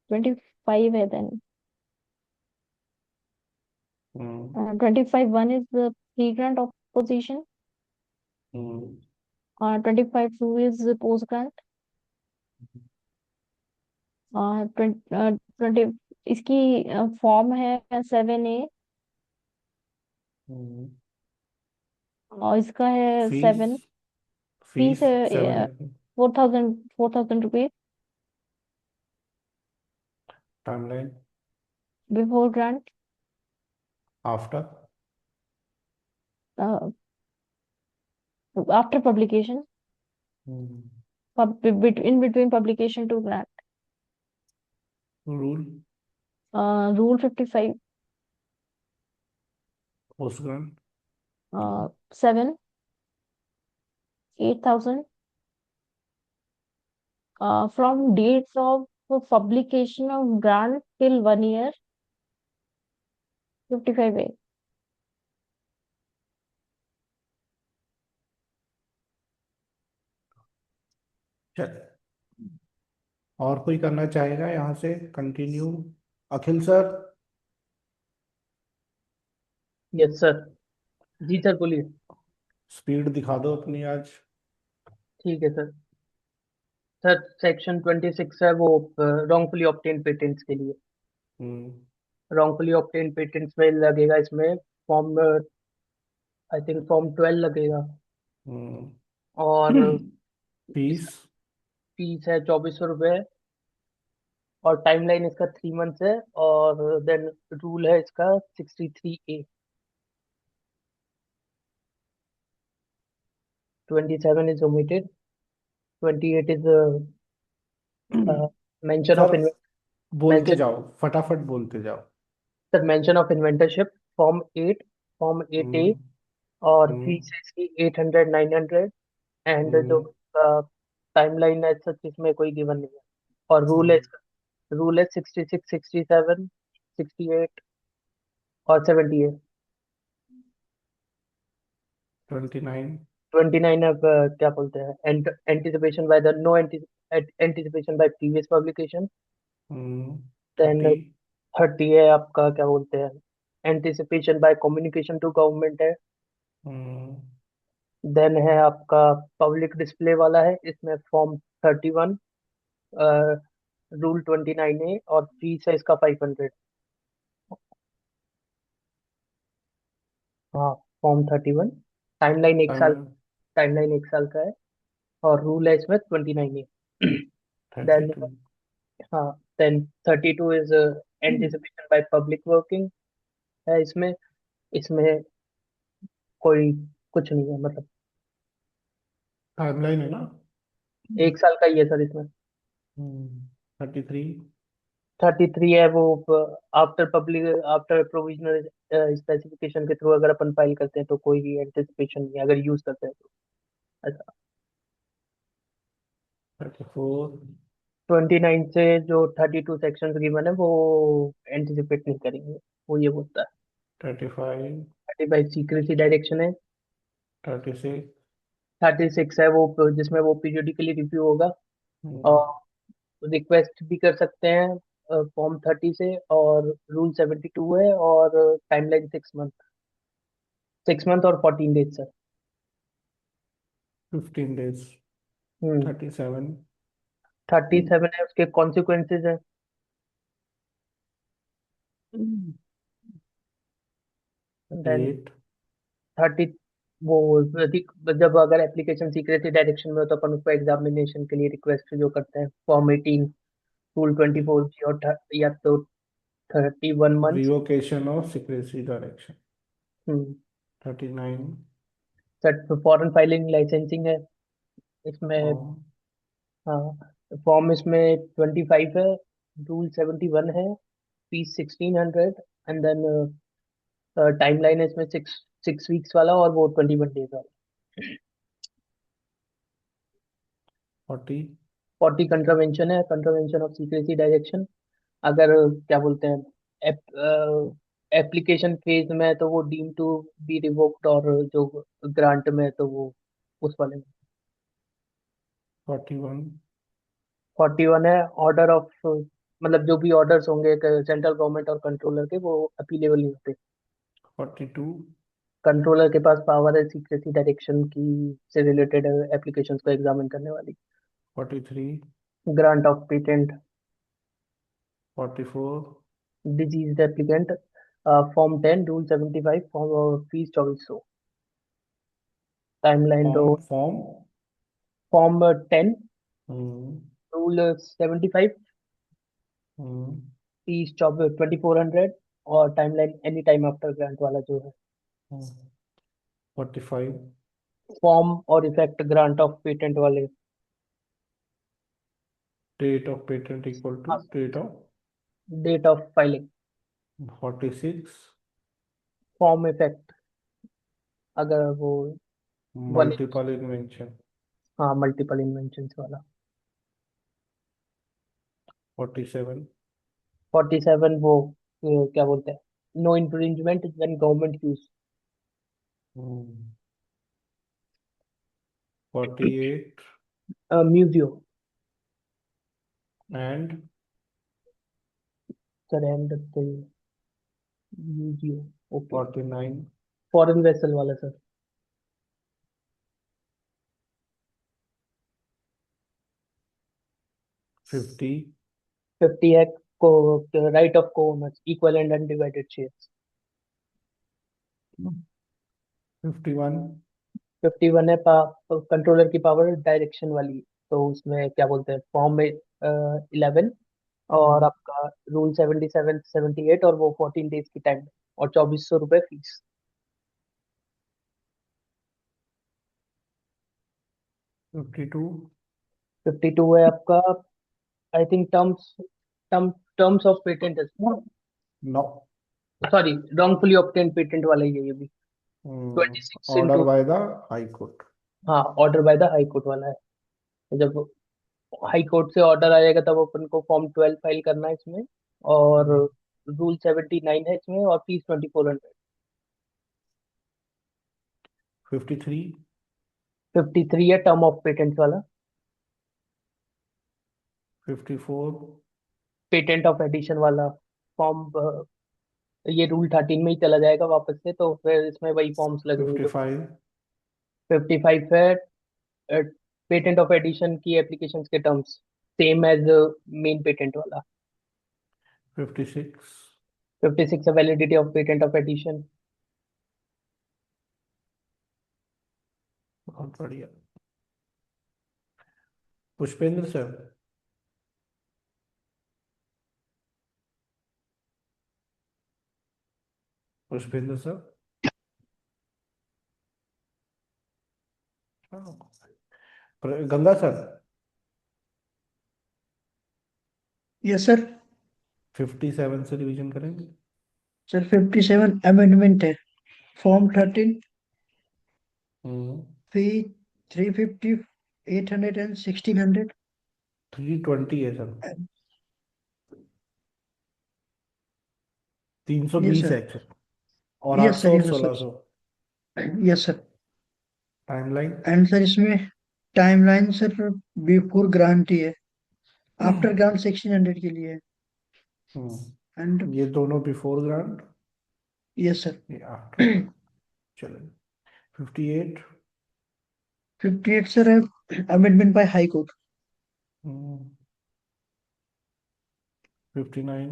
Speaker 2: 25 है then.
Speaker 1: Hmm
Speaker 2: 25(1) is the pre-grant opposition.
Speaker 1: Hmm
Speaker 2: 25(2) is the post-grant. 20 इसकी form है 7A,
Speaker 1: हम्म
Speaker 2: और इसका है
Speaker 1: फीस
Speaker 2: 7। फीस
Speaker 1: फीस सेवन
Speaker 2: है
Speaker 1: है।
Speaker 2: 4,000 रुपये
Speaker 1: timeline
Speaker 2: before grant,
Speaker 1: after
Speaker 2: after publication, in between publication to grant.
Speaker 1: Rule
Speaker 2: Rule 55,
Speaker 1: post grant
Speaker 2: 7, 8,000, from dates of publication of grant till 1 year, 55A.
Speaker 1: चल और कोई करना चाहेगा यहाँ से continue? Akhil sir.
Speaker 4: Yes sir. जी सर बोलिए।
Speaker 1: स्पीड दिखा दो अपनी आज।
Speaker 4: ठीक है सर। सर सेक्शन 26 है वो रॉन्गफुली ऑब्टेन पेटेंट्स के लिए।
Speaker 1: हम्म
Speaker 4: रॉन्गफुली ऑब्टेन पेटेंट्स में लगेगा इसमें फॉर्म, आई थिंक फॉर्म 12 लगेगा।
Speaker 1: हम्म
Speaker 4: और
Speaker 1: फीस
Speaker 4: इसका फीस है 2400 रुपये, और टाइमलाइन इसका 3 मंथ्स है। और देन रूल है इसका 63A। 27 is omitted. 28 is mention
Speaker 1: sir
Speaker 4: of
Speaker 1: बोलते
Speaker 4: मेंशन
Speaker 1: जाओ, फटाफट बोलते जाओ।
Speaker 4: सर मेंशन ऑफ इन्वेंटरशिप फॉर्म 8 ए,
Speaker 1: हम्म
Speaker 4: और
Speaker 1: हम्म
Speaker 4: फीस है इसकी 800 900। एंड जो
Speaker 1: हम्म
Speaker 4: टाइमलाइन है सच इसमें कोई गिवन नहीं है। और
Speaker 1: हम्म
Speaker 4: रूल है 66 67 68 और 78।
Speaker 1: 29
Speaker 4: 29 अब क्या बोलते हैं, anticipation by the no anticipation by previous publication. Then
Speaker 1: 30
Speaker 4: 30 है आपका क्या बोलते हैं, anticipation by communication to government है।
Speaker 1: हम्म
Speaker 4: देन है आपका पब्लिक डिस्प्ले वाला है, इसमें फॉर्म 31, रूल 29A, और फीस है इसका 500। हाँ, फॉर्म 31। टाइमलाइन एक साल
Speaker 1: टाइम
Speaker 4: टाइमलाइन 1 साल का है, और रूल है इसमें 29A।
Speaker 1: थर्टी
Speaker 4: देन
Speaker 1: टू
Speaker 4: हाँ, then 32 is anticipation by public working है इसमें। इसमें कोई कुछ नहीं है, मतलब
Speaker 1: टाइमलाइन है ना?
Speaker 4: 1 साल का ही है सर इसमें।
Speaker 1: 33
Speaker 4: 33 है वो आफ्टर प्रोविजनल स्पेसिफिकेशन के थ्रू अगर अपन फाइल करते हैं तो कोई भी एंटिसिपेशन नहीं है, अगर यूज करते हैं तो ऐसा।
Speaker 1: 34
Speaker 4: 29 से जो 32 सेक्शन गिवन है वो एंटिसिपेट नहीं करेंगे, वो ये बोलता है।
Speaker 1: 35
Speaker 4: 35 सीक्रेसी डायरेक्शन है।
Speaker 1: 36
Speaker 4: 36 है वो जिसमें वो पीरियोडिकली रिव्यू होगा, और रिक्वेस्ट भी कर सकते हैं फॉर्म 30 से। और रूल 72 है, और टाइमलाइन 6 मंथ, 6 मंथ और 14 डेज सर।
Speaker 1: 15 days
Speaker 4: हम्म
Speaker 1: 37
Speaker 4: 37 है, उसके कॉन्सिक्वेंसेज है। देन
Speaker 1: 38
Speaker 4: 30 वो जब अगर एप्लीकेशन सीक्रेसी डायरेक्शन में हो तो अपन उसको एग्जामिनेशन के लिए रिक्वेस्ट जो करते हैं फॉर्म 18, रूल 24 और या तो 31 months.
Speaker 1: Revocation of secrecy direction 39
Speaker 4: foreign filing licensing है इसमें।
Speaker 1: फॉर्म
Speaker 4: हाँ, फॉर्म इसमें 25 है, रूल 71 है, फीस 1600। एंड देन टाइमलाइन है इसमें 6 वीक्स वाला, और वो 21 डेज वाला।
Speaker 1: 40
Speaker 4: 40 कंट्रावेंशन है, कंट्रावेंशन ऑफ सीक्रेसी डायरेक्शन। अगर क्या बोलते हैं एप्लीकेशन फेज में है तो वो डीम टू बी रिवोक्ड, और जो ग्रांट में है तो वो उस वाले में।
Speaker 1: 41
Speaker 4: 41 है ऑर्डर ऑफ, मतलब जो भी ऑर्डर्स होंगे सेंट्रल गवर्नमेंट और कंट्रोलर के, वो अपीलेबल नहीं होते।
Speaker 1: 42,
Speaker 4: कंट्रोलर के पास पावर है सीक्रेसी डायरेक्शन की से रिलेटेड एप्लीकेशंस को एग्जामिन करने वाली।
Speaker 1: 43,
Speaker 4: grant of patent,
Speaker 1: 44,
Speaker 4: deceased applicant, form 10, rule 75, form fees 2400। Timeline दो।
Speaker 1: Form.
Speaker 4: Form 10,
Speaker 1: hmm.
Speaker 4: Rule 75,
Speaker 1: hmm.
Speaker 4: Fees 2400, और timeline any time after grant वाला जो है।
Speaker 1: 45,
Speaker 4: फॉर्म और इफेक्ट ग्रांट ऑफ पेटेंट वाले।
Speaker 1: Date of patent equal to date of.
Speaker 4: Date of filing.
Speaker 1: 46,
Speaker 4: form effect अगर वो one.
Speaker 1: Multiple invention.
Speaker 4: हाँ, multiple invention वाला।
Speaker 1: 47,
Speaker 4: 47 वो क्या बोलते हैं, no infringement when government use.
Speaker 1: 48
Speaker 4: म्यूजियो।
Speaker 1: एंड
Speaker 4: सरेंडर म्यूजियो। ओके।
Speaker 1: 49,
Speaker 4: फॉरेन वेसल वाला सर।
Speaker 1: 50,
Speaker 4: 50 है को right of co-owners, equal and undivided shares.
Speaker 1: 51,
Speaker 4: 51 है कंट्रोलर की पावर डायरेक्शन वाली। तो उसमें क्या बोलते हैं, फॉर्म में 11, और आपका रूल 77, 78, और वो 14 डेज की टाइम, और 2400 रुपये फीस।
Speaker 1: 52,
Speaker 4: 52 है आपका, I think terms of patent,
Speaker 1: no.
Speaker 4: Sorry, wrongfully obtain patent वाला ही है ये भी। 26
Speaker 1: order
Speaker 4: into.
Speaker 1: By the high court.
Speaker 4: हाँ, order by the high court वाला है। तो जब हाई कोर्ट से ऑर्डर आएगा तब अपन को फॉर्म 12 फाइल करना है इसमें, और रूल 79 है इसमें, और फीस 2400।
Speaker 1: 53,
Speaker 4: 53 है टर्म ऑफ पेटेंट वाला।
Speaker 1: 54,
Speaker 4: पेटेंट ऑफ एडिशन वाला फॉर्म, ये रूल 13 में ही चला जाएगा वापस से, तो फिर इसमें वही फॉर्म्स लगेंगे जो।
Speaker 1: 55,
Speaker 4: 55 है पेटेंट ऑफ एडिशन की एप्लीकेशन के terms, same as main patent वाला।
Speaker 1: 56,
Speaker 4: 56 है validity of patent of addition.
Speaker 1: बहुत बढ़िया। Pushpendra sir. Pushpendra sir. Ganga sir.
Speaker 5: Yes sir.
Speaker 1: 57 से रिवीजन करेंगे।
Speaker 5: सर 57 अमेंडमेंट है। Form 13,
Speaker 1: hmm.
Speaker 5: Fee 350, 800 and 1600।
Speaker 1: 320 है सर।
Speaker 5: Yes
Speaker 1: 320
Speaker 5: sir.
Speaker 1: है सर। और
Speaker 5: यस
Speaker 1: 800
Speaker 5: सर,
Speaker 1: और
Speaker 5: yes sir.
Speaker 1: 1600।
Speaker 5: Yes sir.
Speaker 1: Timeline.
Speaker 5: And sir इसमें टाइमलाइन सर बिफोर ग्रांट ही है, आफ्टर ग्रांट 1600 के लिए है। एंड
Speaker 1: ये दोनों बिफोर ग्रांट,
Speaker 5: यस सर।
Speaker 1: ये आफ्टर ग्रांट। चलो। 58,
Speaker 5: 58 सर है amendment by high court.
Speaker 1: 59,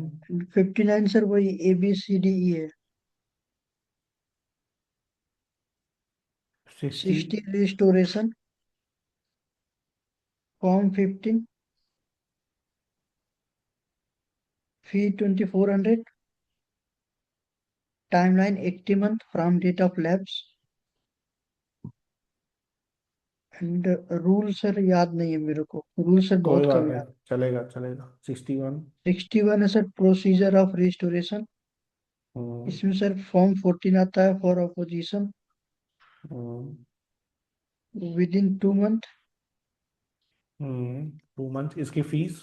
Speaker 5: 59 sir वही ABCDE है।
Speaker 1: 60,
Speaker 5: 60 restoration, form 15, fee 2400, timeline 80 month from date of lapse. And rule sir याद नहीं है मेरे को, रूल सर
Speaker 1: कोई
Speaker 5: बहुत
Speaker 1: बात
Speaker 5: कम
Speaker 1: नहीं,
Speaker 5: याद।
Speaker 1: चलेगा चलेगा। 61,
Speaker 5: 61 है सर प्रोसीजर ऑफ रिस्टोरेशन। इसमें सर फॉर्म 14 आता है for opposition within 2 month.
Speaker 1: 2 month. इसकी fees.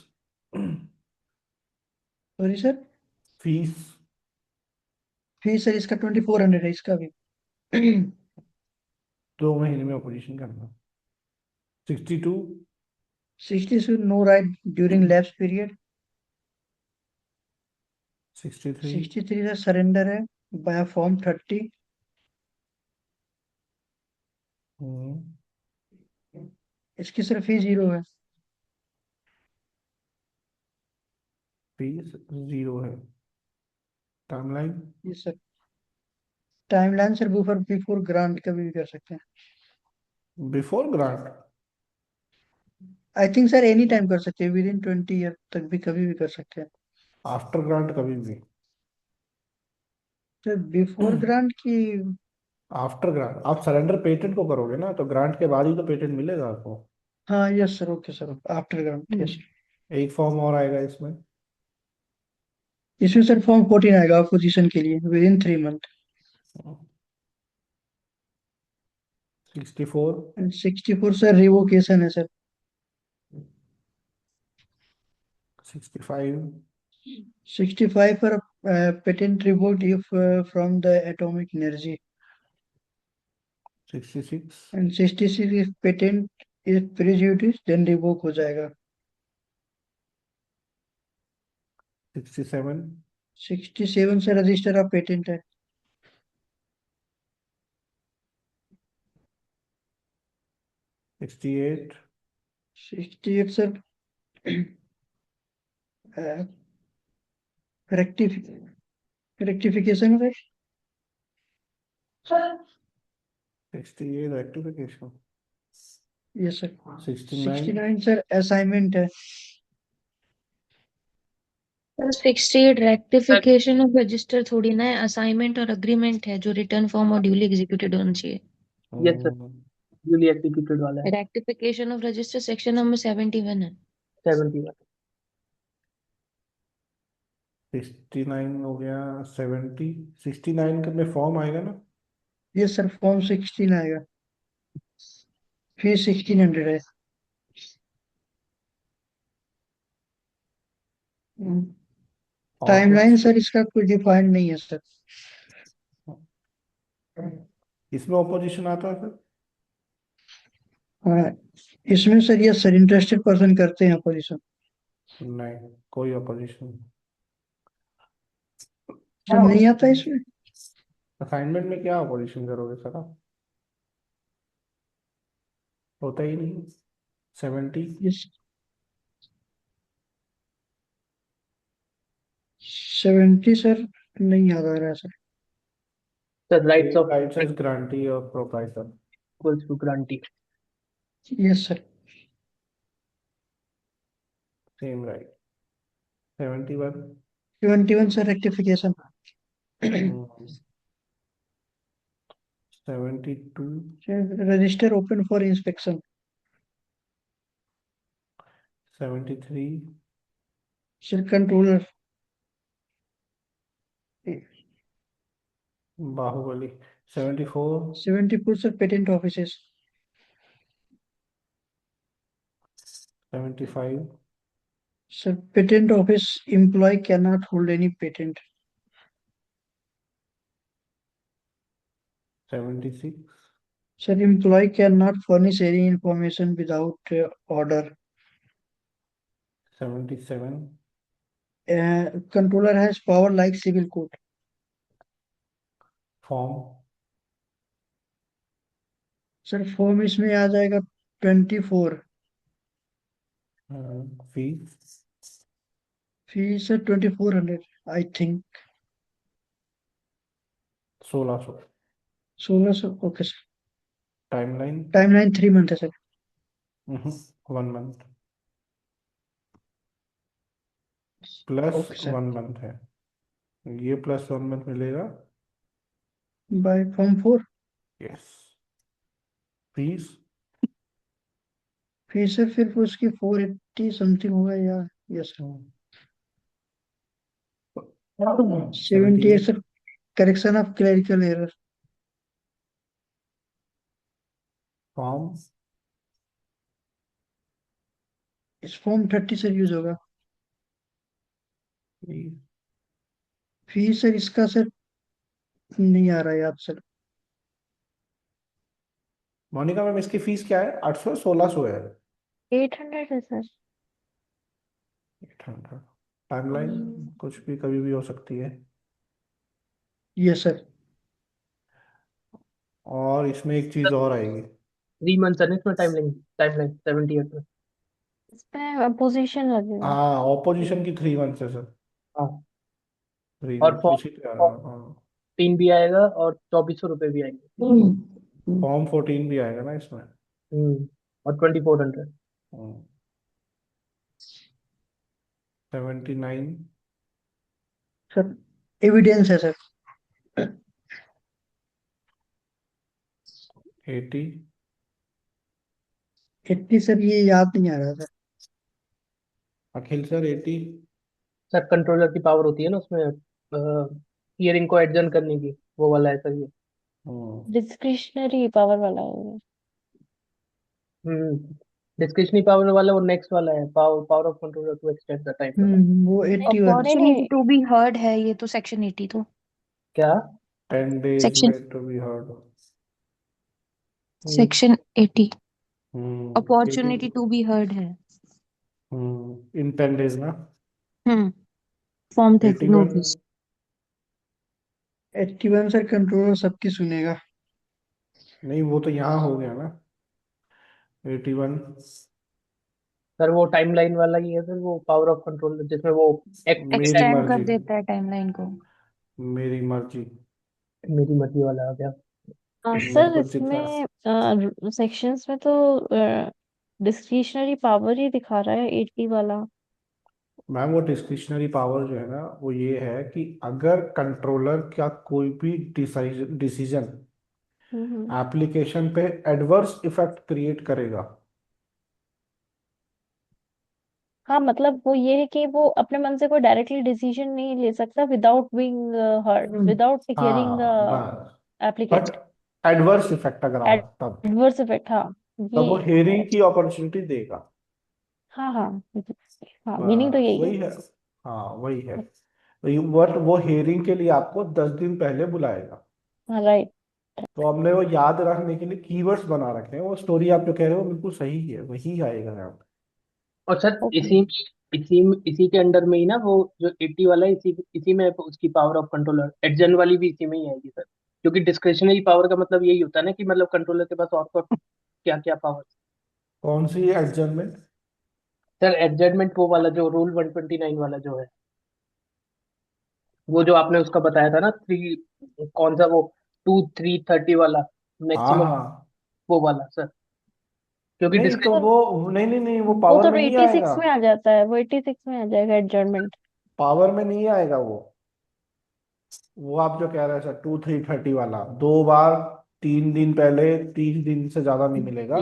Speaker 5: Sorry sir,
Speaker 1: fees.
Speaker 5: Fees sir इसका 2400 है इसका भी।
Speaker 1: 2 महीने में अपोजिशन करना। 62,
Speaker 5: 60 sir no right during lapse period.
Speaker 1: 63,
Speaker 5: 63 sir surrender है। By form 30। इसकी सर फीस 0 है।
Speaker 1: फीस 0 है। टाइमलाइन?
Speaker 5: ये sir timeline sir before before grant कभी भी कर सकते हैं।
Speaker 1: Before grant?
Speaker 5: I think sir any time कर सकते हैं, विद इन 20 ईयर तक भी कभी भी कर सकते हैं।
Speaker 1: आफ्टर ग्रांट कभी भी?
Speaker 5: सर बिफोर ग्रांट की।
Speaker 1: आफ्टर ग्रांट आप सरेंडर पेटेंट को करोगे ना, तो ग्रांट के बाद ही तो पेटेंट मिलेगा आपको।
Speaker 5: हाँ yes sir, okay sir, after grant yes.
Speaker 1: एक फॉर्म और आएगा इसमें।
Speaker 5: इसमें सर फॉर्म 14 आएगा अपोजिशन के लिए with in 3 month.
Speaker 1: 64?
Speaker 5: And 64 sir revocation है sir.
Speaker 1: 65?
Speaker 5: 65 for patent revoked if from the atomic energy,
Speaker 1: 66?
Speaker 5: and 66 if patent is prejudiced then revoke हो जाएगा।
Speaker 1: 67?
Speaker 5: 67 से रजिस्टर ऑफ पेटेंट है।
Speaker 1: 68?
Speaker 5: 68 सर रेक्टिफिकेशन है।
Speaker 1: 68 rectification?
Speaker 5: Yes sir.
Speaker 1: 69?
Speaker 5: 69 sir assignment है।
Speaker 6: 68 rectification of register थोड़ी ना है, असाइनमेंट और अग्रीमेंट है जो रिटर्न फॉर्म और ड्यूली एग्जीक्यूटेड होना चाहिए।
Speaker 4: यस सर, ड्यूली एग्जीक्यूटेड वाला है।
Speaker 6: Rectification of register section number 71 है।
Speaker 4: 71।
Speaker 1: 69 हो गया। 70? 69 में फॉर्म आएगा ना?
Speaker 5: यस सर फॉर्म 16 आएगा। फीस 1600 है।
Speaker 1: और
Speaker 5: टाइमलाइन
Speaker 1: कुछ?
Speaker 5: सर इसका कोई डिफाइंड नहीं है सर।
Speaker 1: इसमें ऑपोजिशन आता है सर?
Speaker 5: हाँ इसमें sir yes sir interested person करते हैं अपोजिशन।
Speaker 1: नहीं, कोई ऑपोजिशन।
Speaker 5: सर नहीं आता इसमें।
Speaker 1: असाइनमेंट में क्या ऑपोजिशन करोगे सर आप? होता ही नहीं। 70?
Speaker 5: यस 70 सर नहीं याद आ रहा है sir.
Speaker 4: Sir rights of
Speaker 1: rights as grantee और proprietor.
Speaker 4: Equals to grantee.
Speaker 5: Yes sir.
Speaker 1: Same right. 71?
Speaker 5: 71 sir rectification.
Speaker 1: 72?
Speaker 5: Register open for inspection.
Speaker 1: 73?
Speaker 5: Sir controller.
Speaker 1: Baahubali. 74?
Speaker 5: 74 sir patent offices.
Speaker 1: 75?
Speaker 5: Sir patent office employ can not hold any patent.
Speaker 1: 76?
Speaker 5: Sir employ can not furnish any information without order.
Speaker 1: 77?
Speaker 5: Controller has power like civil court.
Speaker 1: Form?
Speaker 5: Sir form इसमें आ जाएगा 24।
Speaker 1: Fees?
Speaker 5: Fees sir 2400 I think.
Speaker 1: 1600?
Speaker 5: 1600 okay sir.
Speaker 1: Timeline?
Speaker 5: Timeline 3 month है sir.
Speaker 1: 1 month plus
Speaker 5: okay sir.
Speaker 1: 1 month है। ये plus 1 month मिलेगा।
Speaker 5: By form 4।
Speaker 1: Yes. Fees?
Speaker 5: Fees sir फिर उसकी 480 something होगा या। Yes sir. 78
Speaker 1: 78?
Speaker 5: Sir correction of clerical error.
Speaker 1: Form?
Speaker 5: इस form 30 sir use होगा। फीस सर इसका सर नहीं आ रहा है याद सर।
Speaker 1: मोनिका मैम, इसकी फीस क्या है? 800? 1600 है?
Speaker 2: 800 है सर।
Speaker 1: 800। टाइमलाइन कुछ भी कभी भी हो सकती है।
Speaker 5: Yes sir.
Speaker 1: और इसमें एक चीज और आएगी।
Speaker 4: 3 मंथ्स है ना इसमें टाइमलाइन, टाइमलाइन 78 में।
Speaker 2: इसमें पोजीशन लगेगा।
Speaker 1: हाँ, ऑपोजिशन की 3 मंथ से सर।
Speaker 4: हाँ।
Speaker 1: 3 मंथ
Speaker 4: और फॉर्म
Speaker 1: उसी पे आ रहा है, हाँ।
Speaker 4: 14 भी आएगा और 2400 रुपये भी आएंगे।
Speaker 1: फॉर्म 14 भी आएगा ना इसमें।
Speaker 4: और 2400।
Speaker 1: 79।
Speaker 5: सर एविडेंस है सर।
Speaker 1: 80।
Speaker 5: 80 सर ये याद नहीं आ रहा सर।
Speaker 1: अखिल सर 80।
Speaker 4: सर कंट्रोलर की पावर होती है ना उसमें, हियरिंग को एडजन करने की, वो वाला है सर ये।
Speaker 2: डिस्क्रिशनरी पावर वाला होगा।
Speaker 4: हम्म डिस्क्रिशनरी पावर वाला वो नेक्स्ट वाला है, power power of controller to extend the time वाला।
Speaker 5: वो
Speaker 2: नहीं
Speaker 5: 81 है।
Speaker 2: नहीं
Speaker 6: अपॉर्चुनिटी
Speaker 2: नहीं।
Speaker 6: टू बी हर्ड है ये तो, सेक्शन 80 तो।
Speaker 4: क्या?
Speaker 1: 10 days
Speaker 6: सेक्शन
Speaker 1: में to be heard.
Speaker 4: Hmm
Speaker 6: section 80
Speaker 1: 18।
Speaker 6: Opportunity to be heard है।
Speaker 1: इन 10 days ना।
Speaker 6: Hmm form 30
Speaker 1: 81।
Speaker 6: Notice.
Speaker 5: 81 sir controller सबकी सुनेगा।
Speaker 1: नहीं, वो तो यहाँ हो गया ना। 81।
Speaker 4: सर वो टाइमलाइन वाला ही है सर, वो पावर ऑफ कंट्रोलर जिसमें वो एक्ट
Speaker 1: मेरी
Speaker 6: एक्सटेंड कर
Speaker 1: मर्जी।
Speaker 6: देता है टाइमलाइन को।
Speaker 1: मेरी मर्जी।
Speaker 4: मेरी मर्जी वाला आ गया।
Speaker 1: मेरे
Speaker 2: सर
Speaker 1: को जितना।
Speaker 2: इसमें सेक्शंस में तो डिस्क्रिशनरी पावर ही दिखा रहा है 80 वाला।
Speaker 1: मैम, वो डिस्क्रिशनरी पावर जो है ना, वो ये है कि अगर कंट्रोलर का कोई भी डिसीजन
Speaker 2: हम्म।
Speaker 1: एप्लीकेशन पे एडवर्स इफेक्ट क्रिएट करेगा।
Speaker 2: हाँ मतलब वो ये है कि वो अपने मन से कोई डायरेक्टली डिसीजन नहीं ले सकता without being heard, without hearing
Speaker 1: हाँ
Speaker 2: द
Speaker 1: बस। But
Speaker 2: applicant.
Speaker 1: एडवर्स इफेक्ट अगर आया तब
Speaker 2: एडवर्स इफेक्ट, हाँ
Speaker 1: तब वो
Speaker 2: ये है।
Speaker 1: हेयरिंग की अपॉर्चुनिटी देगा।
Speaker 2: हाँ हाँ। हाँ मीनिंग तो
Speaker 1: बस
Speaker 2: यही है।
Speaker 1: वही है। हाँ वही है। बट वो हेयरिंग के लिए आपको 10 दिन पहले बुलाएगा।
Speaker 2: हाँ राइट।
Speaker 1: तो हमने वो याद रखने के लिए कीवर्ड्स बना रखे हैं। वो स्टोरी आप जो कह रहे हो बिल्कुल सही है, वही आएगा यहाँ पे।
Speaker 4: और सर
Speaker 2: ओके।
Speaker 4: इसी के अंडर में ही ना वो जो 80 वाला है, इसी इसी में उसकी पावर ऑफ कंट्रोलर एडजन वाली भी इसी में ही आएगी सर। क्योंकि डिस्क्रिशनरी पावर का मतलब यही होता है ना कि मतलब कंट्रोलर के पास और क्या क्या पावर।
Speaker 1: कौन सी एडजमेंट?
Speaker 4: सर एडजमेंट वो वाला जो रूल 129 वाला जो है, वो जो आपने उसका बताया था ना, थ्री, कौन सा वो, 2 3 30 वाला
Speaker 1: हाँ
Speaker 4: मैक्सिमम,
Speaker 1: हाँ।
Speaker 4: वो वाला सर। क्योंकि
Speaker 1: नहीं तो
Speaker 4: डिस्क्रिप्शन।
Speaker 1: वो नहीं नहीं नहीं, वो
Speaker 2: वो
Speaker 1: पावर
Speaker 2: तो
Speaker 1: में नहीं आएगा।
Speaker 2: 86 में आ जाता है, वो 86 में आ जाएगा एडजर्नमेंट।
Speaker 1: पावर में नहीं आएगा वो। वो आप जो कह रहे हैं सर, 2 3 30 वाला 2 बार 3 दिन पहले, 3 दिन से ज्यादा नहीं मिलेगा।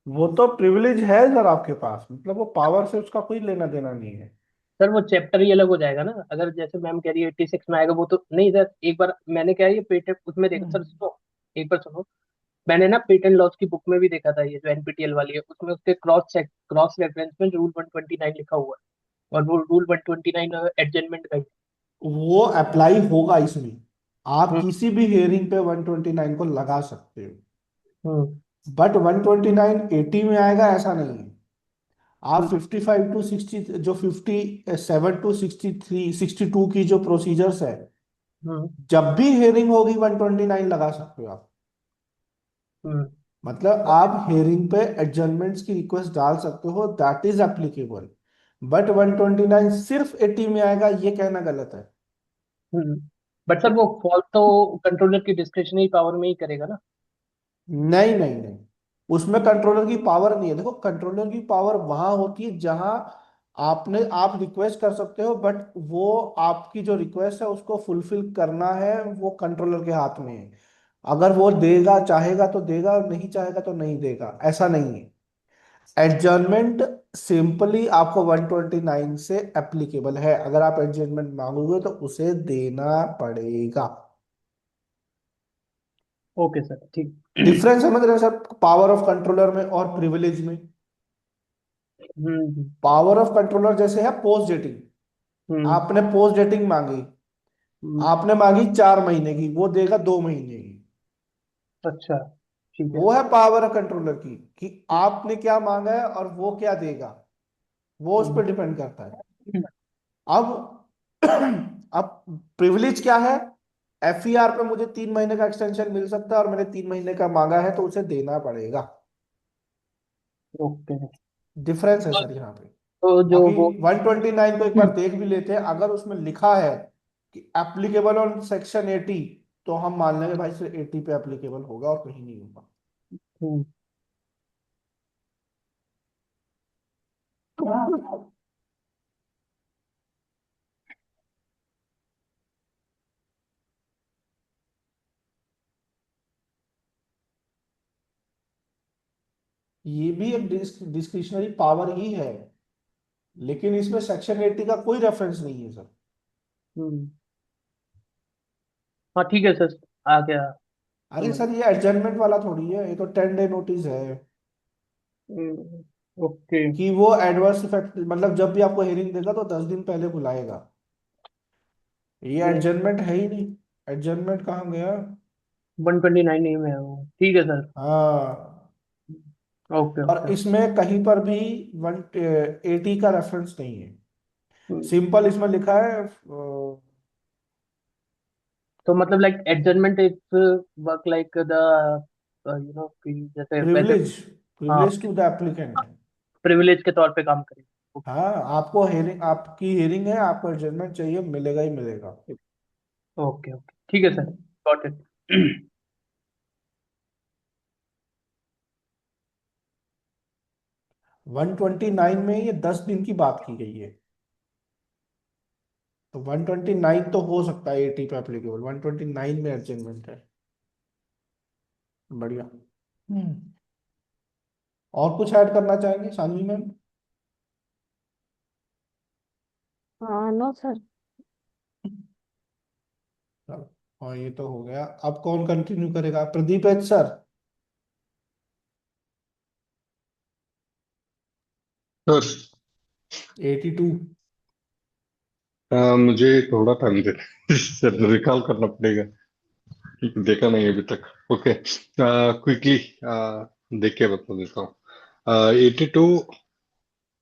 Speaker 1: वो तो प्रिविलेज है सर आपके पास, मतलब वो पावर से उसका कोई लेना देना नहीं है।
Speaker 4: सर वो चैप्टर ही अलग हो जाएगा ना, अगर जैसे मैम कह रही है 86 में आएगा, वो तो नहीं सर। एक बार मैंने क्या है ये पेटेंट उसमें देखा सर, सुनो, एक बार सुनो। मैंने ना पेटेंट लॉज की बुक में भी देखा था, ये जो एनपीटीएल वाली है उसमें उसके क्रॉस रेफरेंस में रूल 129 लिखा हुआ है, और वो रूल 129 एडजमेंट का ही है।
Speaker 1: वो अप्लाई होगा इसमें। आप
Speaker 4: हम्म
Speaker 1: किसी भी हेयरिंग पे 129 को लगा सकते हो।
Speaker 4: हम्म
Speaker 1: बट 129 80 में आएगा ऐसा नहीं है। आप
Speaker 4: हम्म
Speaker 1: 55 to 60, जो 57 to 63 62 की जो प्रोसीजर्स है,
Speaker 4: हम्म
Speaker 1: जब भी हेयरिंग होगी 129 लगा सकते हो आप।
Speaker 4: हम्म।
Speaker 1: मतलब आप हेयरिंग पे एडजर्नमेंट्स की रिक्वेस्ट डाल सकते हो, दैट इज एप्लीकेबल। बट 129 सिर्फ 80 में आएगा, ये कहना गलत है।
Speaker 4: बट सर वो फॉल तो कंट्रोलर की डिस्क्रिशनरी पावर में ही करेगा ना।
Speaker 1: नहीं नहीं नहीं, उसमें कंट्रोलर की पावर नहीं है। देखो, कंट्रोलर की पावर वहां होती है जहां आप रिक्वेस्ट कर सकते हो, बट वो आपकी जो रिक्वेस्ट है उसको फुलफिल करना है, वो कंट्रोलर के हाथ में है। अगर वो देगा, चाहेगा तो देगा, नहीं चाहेगा तो नहीं देगा, ऐसा नहीं है। एडजर्नमेंट सिंपली आपको 129 से एप्लीकेबल है। अगर आप एडजर्नमेंट मांगोगे तो उसे देना पड़ेगा।
Speaker 4: ओके सर, ठीक।
Speaker 1: डिफरेंस समझ रहे हैं सर, पावर ऑफ कंट्रोलर में और प्रिविलेज में?
Speaker 4: हम्म
Speaker 1: पावर ऑफ कंट्रोलर जैसे है पोस्ट डेटिंग।
Speaker 4: हम्म
Speaker 1: आपने पोस्ट डेटिंग मांगी,
Speaker 4: हम्म।
Speaker 1: आपने मांगी 4 महीने की, वो देगा 2 महीने की।
Speaker 4: अच्छा, ठीक है।
Speaker 1: वो है पावर ऑफ कंट्रोलर की, कि आपने क्या मांगा है और वो क्या देगा, वो उस
Speaker 4: हम्म
Speaker 1: पर डिपेंड करता है। अब अब प्रिविलेज क्या है? FER पे मुझे 3 महीने का एक्सटेंशन मिल सकता है और मैंने 3 महीने का मांगा है तो उसे देना पड़ेगा।
Speaker 4: ओके।
Speaker 1: डिफरेंस है सर यहाँ पे।
Speaker 4: तो जो
Speaker 1: बाकी
Speaker 4: वो
Speaker 1: 129 को एक बार देख भी लेते हैं, अगर उसमें लिखा है कि एप्लीकेबल ऑन सेक्शन 80, तो हम मान लेंगे भाई सिर्फ 80 पे एप्लीकेबल होगा और कहीं नहीं होगा।
Speaker 4: हम्म,
Speaker 1: ये भी एक डिस्क्रिशनरी पावर ही है, लेकिन इसमें सेक्शन 80 का कोई रेफरेंस नहीं है सर।
Speaker 4: हम्म, हाँ ठीक है सर, आ गया
Speaker 1: अरे
Speaker 4: समझ।
Speaker 1: सर ये एडजर्नमेंट वाला थोड़ी है, ये तो 10 डे नोटिस है
Speaker 4: ओके।
Speaker 1: कि वो एडवर्स इफेक्ट, मतलब जब भी आपको हेयरिंग देगा तो 10 दिन पहले बुलाएगा। ये एडजर्नमेंट है ही नहीं। एडजर्नमेंट कहाँ गया?
Speaker 4: 129 नहीं में है वो, ठीक है सर।
Speaker 1: हाँ,
Speaker 4: ओके
Speaker 1: और
Speaker 4: ओके।
Speaker 1: इसमें कहीं पर भी 180 का रेफरेंस नहीं है।
Speaker 4: हम्म,
Speaker 1: सिंपल इसमें लिखा है
Speaker 4: तो मतलब like adjustment if work like the कि जैसे वैसे।
Speaker 1: प्रिविलेज,
Speaker 4: हाँ,
Speaker 1: privilege to the applicant.
Speaker 4: Privilege के तौर पे काम करेंगे।
Speaker 1: हाँ, आपको हेयरिंग, आपकी हेयरिंग है, आपको एडजर्नमेंट चाहिए, मिलेगा ही मिलेगा।
Speaker 4: ओके ओके ठीक है सर, गॉट इट।
Speaker 1: 129 में ये 10 दिन की बात की गई है, तो 129 तो हो सकता है 80 पे एप्लीकेबल, 129 में एडजर्नमेंट है। बढ़िया। और कुछ ऐड करना चाहेंगे सानवी मैम?
Speaker 2: No sir.
Speaker 1: चलो, और ये तो हो गया। अब कौन कंटिन्यू करेगा? Pradeep H sir.
Speaker 7: सर
Speaker 1: 82।
Speaker 7: मुझे थोड़ा टाइम दे सर, रिकॉल करना पड़ेगा क्योंकि देखा नहीं अभी तक। ओके, क्विकली देख के बता देता हूँ। 82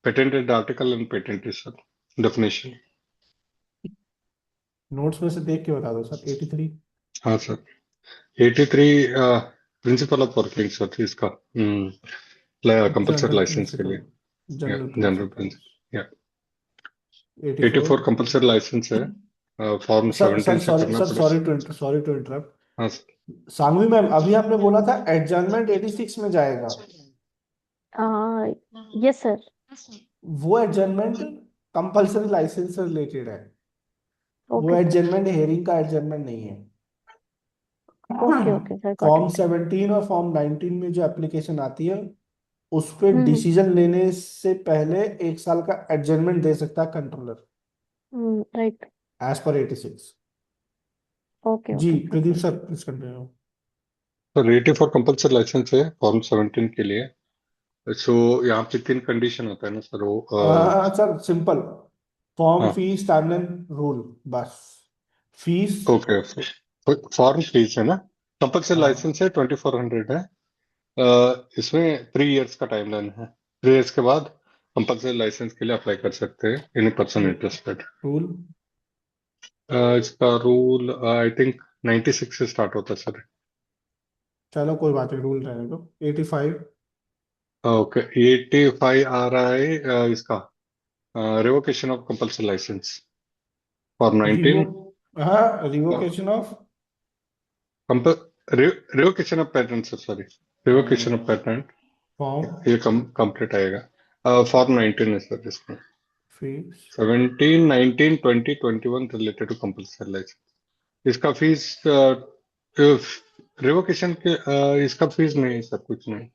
Speaker 7: patented article and patent sir, definition.
Speaker 1: Notes में से देख के बता दो सर। 83।
Speaker 7: हाँ sir, 83 principle of working sir इसका, कंपलसरी
Speaker 1: जनरल
Speaker 7: लाइसेंस के लिए।
Speaker 1: Principle, general
Speaker 7: general
Speaker 1: principle.
Speaker 7: Principle, या
Speaker 1: 84।
Speaker 7: 84 कंपलसरी लाइसेंस है, फॉर्म
Speaker 1: सर
Speaker 7: 17
Speaker 1: सर
Speaker 7: से
Speaker 1: सॉरी
Speaker 7: करना
Speaker 1: sir,
Speaker 7: plus.
Speaker 1: Sorry to interrupt.
Speaker 7: हाँ सर।
Speaker 1: सानवी मैम, अभी आपने बोला था एडजर्नमेंट 86 में जाएगा।
Speaker 2: Yes sir.
Speaker 1: वो एडजर्नमेंट कंपलसरी लाइसेंस से रिलेटेड है। वो
Speaker 2: ओके सर।
Speaker 1: एडजर्नमेंट हेयरिंग का एडजर्नमेंट नहीं है।
Speaker 2: Okay okay sir, got
Speaker 1: form
Speaker 2: it.
Speaker 1: 17 और फॉर्म 19 में जो एप्लीकेशन आती है, उस पे
Speaker 2: हम्म
Speaker 1: डिसीजन लेने से पहले 1 साल का एडजर्नमेंट दे सकता है controller,
Speaker 2: right.
Speaker 1: As per 86।
Speaker 2: Okay
Speaker 1: जी
Speaker 2: okay
Speaker 1: Pradeep
Speaker 2: sir.
Speaker 1: Sir please continue.
Speaker 7: तो 84 कंपलसरी लाइसेंस है फॉर्म 17 के लिए। सो यहाँ पे 3 कंडीशन होता है ना सर, वो
Speaker 1: सर सिंपल, फॉर्म
Speaker 7: हाँ।
Speaker 1: फीस टाइमलाइन रूल, बस। फीस।
Speaker 7: ओके, फॉर्म फीस है ना, कंपलसरी
Speaker 1: हाँ।
Speaker 7: लाइसेंस है 2400 है। इसमें 3 इयर्स का टाइमलाइन है, 3 इयर्स के बाद कंपलसरी लाइसेंस के लिए अप्लाई कर सकते हैं एनी पर्सन इंटरेस्टेड।
Speaker 1: रूल।
Speaker 7: इसका रूल आई थिंक 96 से स्टार्ट होता है सर।
Speaker 1: चलो कोई बात नहीं, रूल रहने दो। 85।
Speaker 7: ओके, 85 आ रहा है इसका revocation of compulsory license for
Speaker 1: रिवो
Speaker 7: 19।
Speaker 1: हाँ, revocation of.
Speaker 7: Revocation of patent sir, sorry, revocation of patent,
Speaker 1: form
Speaker 7: ये कंप्लीट आएगा। फॉर 19 है सर इसमें।
Speaker 1: Fees.
Speaker 7: 17, 19, 20, 21 related to compulsory license. इसका फीस रिवोकेशन के इसका फीस नहीं है सर, कुछ नहीं।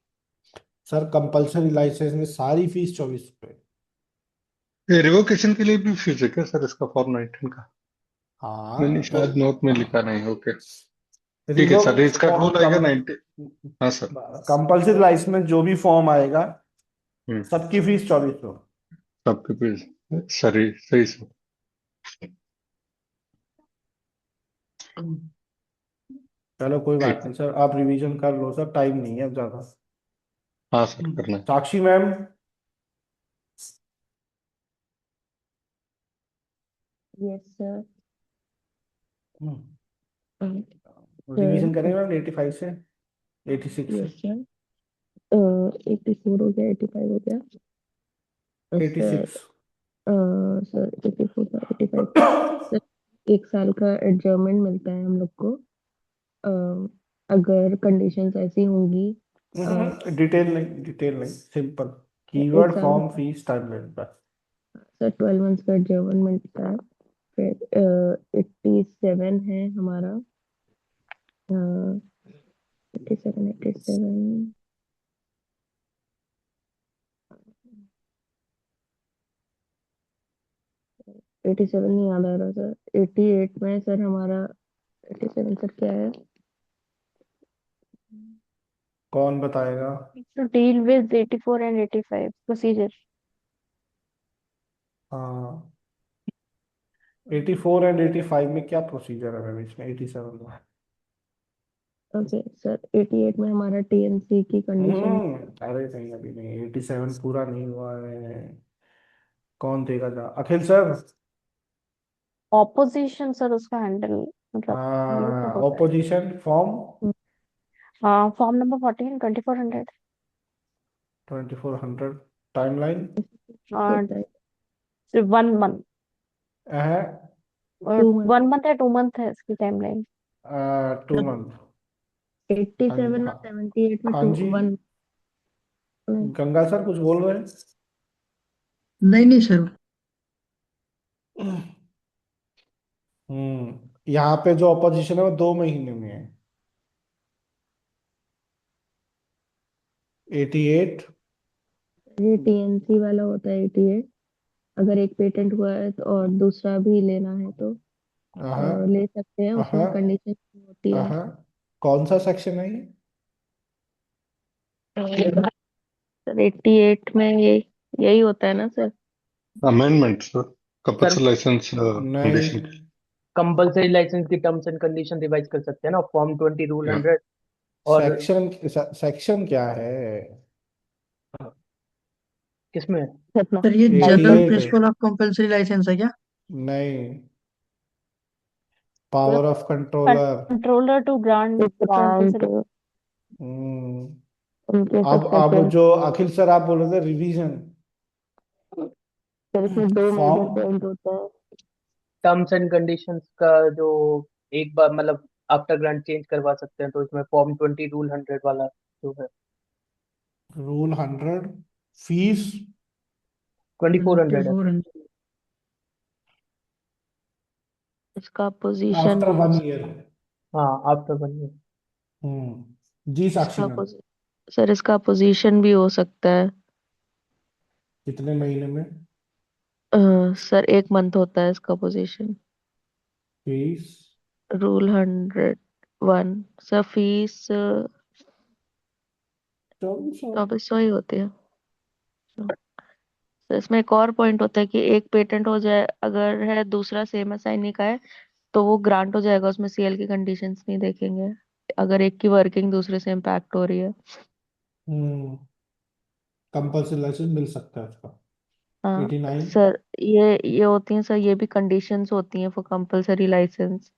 Speaker 1: सर कंपलसरी लाइसेंस में सारी फीस 24 रुपए।
Speaker 7: रिवोकेशन के लिए भी फीस है क्या सर इसका फॉर 19 का? मैंने
Speaker 1: हाँ तो
Speaker 7: शायद नोट में लिखा नहीं। ओके, ठीक है
Speaker 1: रिवोक
Speaker 7: सर, इसका रूल आएगा 90। हाँ सर।
Speaker 1: कंपलसरी लाइसेंस में जो भी फॉर्म आएगा,
Speaker 7: हम्म,
Speaker 1: सबकी फीस 2400।
Speaker 7: सबके फीस सही सही सर।
Speaker 1: चलो कोई बात
Speaker 7: ठीक,
Speaker 1: नहीं सर, आप रिवीजन कर लो सर, टाइम नहीं है अब ज्यादा।
Speaker 7: हाँ सर करना है।
Speaker 1: साक्षी मैम।
Speaker 6: Yes sir.
Speaker 1: रिवीजन करेंगे ना 85 से 86 से।
Speaker 2: Yes sir. 84 हो गया, 85 हो गया सर।
Speaker 1: 86।
Speaker 2: सर 84 था, 85 था सर। 1 साल का एडजर्नमेंट मिलता है हम लोग को। अ, अगर कंडीशंस ऐसी होंगी।
Speaker 1: डिटेल नहीं सिंपल।
Speaker 2: एक
Speaker 1: कीवर्ड
Speaker 2: साल
Speaker 1: फॉर्म फीस टाइमलाइन बस।
Speaker 2: सर 12 मंथ्स का एडजर्नमेंट मिलता है। फिर 87 है हमारा। 87, 87, 87 नहीं याद आ रहा सर। 88 में सर हमारा 87 सर क्या है?
Speaker 1: कौन बताएगा?
Speaker 2: To deal with 84 and 85 procedure.
Speaker 1: हाँ, 84 एंड 85 में क्या प्रोसीजर है मैम, इसमें 87 में?
Speaker 2: ओके सर 88 में हमारा टीएनसी की कंडीशन।
Speaker 1: अरे नहीं, अभी नहीं, 87 पूरा नहीं हुआ है। कौन देगा जा, अखिल सर?
Speaker 2: ऑपोजिशन सर उसका हैंडल, मतलब हम लोग का
Speaker 1: हाँ,
Speaker 2: होता
Speaker 1: ऑपोजिशन फॉर्म।
Speaker 2: है। हाँ, फॉर्म नंबर 14, 2400।
Speaker 1: 2400 टाइमलाइन
Speaker 2: होता है 1 मंथ।
Speaker 1: है।
Speaker 2: 2 मंथ, 1 मंथ या 2 मंथ है इसकी टाइमलाइन।
Speaker 1: 2 मंथ। हाँ
Speaker 2: 87 और
Speaker 1: हाँ।
Speaker 2: 78 में
Speaker 1: हाँ
Speaker 2: टू
Speaker 1: जी,
Speaker 2: वन।
Speaker 1: गंगा सर कुछ बोल रहे
Speaker 5: नहीं नहीं सर।
Speaker 1: हैं? यहाँ पे जो ऑपोजिशन है वो 2 महीने में है। 88।
Speaker 2: ये टीएनसी वाला होता है 88। अगर एक पेटेंट हुआ है तो और दूसरा भी लेना है तो
Speaker 1: हाँ
Speaker 2: ले सकते हैं।
Speaker 1: हाँ
Speaker 2: उसमें कंडीशन होती है।
Speaker 1: हाँ। कौन सा सेक्शन है ये?
Speaker 2: सर 88 में ये यही होता है ना sir?
Speaker 7: Amendment sir,
Speaker 4: sir
Speaker 7: compulsory license
Speaker 1: नहीं,
Speaker 7: कंडीशन।
Speaker 4: कंपलसरी लाइसेंस की टर्म्स एंड कंडीशन रिवाइज कर सकते हैं ना, फॉर्म 20 रूल
Speaker 7: या
Speaker 4: 100। और
Speaker 1: सेक्शन क्या है?
Speaker 4: किसमें?
Speaker 2: कितना?
Speaker 5: सर ये जनरल
Speaker 1: 88 है।
Speaker 5: प्रिंसिपल ऑफ कंपलसरी लाइसेंस है क्या?
Speaker 1: नहीं, power of controller.
Speaker 2: Controller to grant compulsory
Speaker 1: hmm
Speaker 2: in case of
Speaker 1: अब
Speaker 2: सेकेंड।
Speaker 1: जो अखिल सर आप बोल रहे थे रिवीजन
Speaker 2: सर इसमें दो
Speaker 1: फॉर्म।
Speaker 2: मेजर पॉइंट होता है।
Speaker 4: टर्म्स एंड कंडीशंस का जो एक बार मतलब आफ्टर ग्रांट चेंज करवा सकते हैं, तो इसमें फॉर्म 20 रूल 100 वाला जो है
Speaker 1: रूल 100। फीस
Speaker 4: 2400 है।
Speaker 5: 2400।
Speaker 2: इसका पोजीशन
Speaker 1: आफ्टर
Speaker 2: हो
Speaker 1: 1 ईयर।
Speaker 4: हाँ, आफ्टर 1 ईयर।
Speaker 1: जी साक्षी
Speaker 2: इसका
Speaker 1: मैम।
Speaker 2: सर इसका पोजीशन भी हो सकता है।
Speaker 1: कितने महीने में?
Speaker 2: सर 1 मंथ होता है इसका position.
Speaker 1: Fees
Speaker 2: rule 101 sir fees
Speaker 1: 2400।
Speaker 2: 2400 ही होती है। तो इसमें एक और पॉइंट होता है कि एक पेटेंट हो जाए अगर है, दूसरा सेम असाइनी का है तो वो ग्रांट हो जाएगा, उसमें सीएल की कंडीशंस नहीं देखेंगे अगर एक की वर्किंग दूसरे से इम्पैक्ट हो रही है।
Speaker 1: हम्म कंपल्सरी लाइसेंस मिल सकता है उसका।
Speaker 2: हाँ
Speaker 1: 89।
Speaker 2: सर, ये होती हैं सर, ये भी कंडीशंस होती हैं फॉर कंपलसरी लाइसेंस।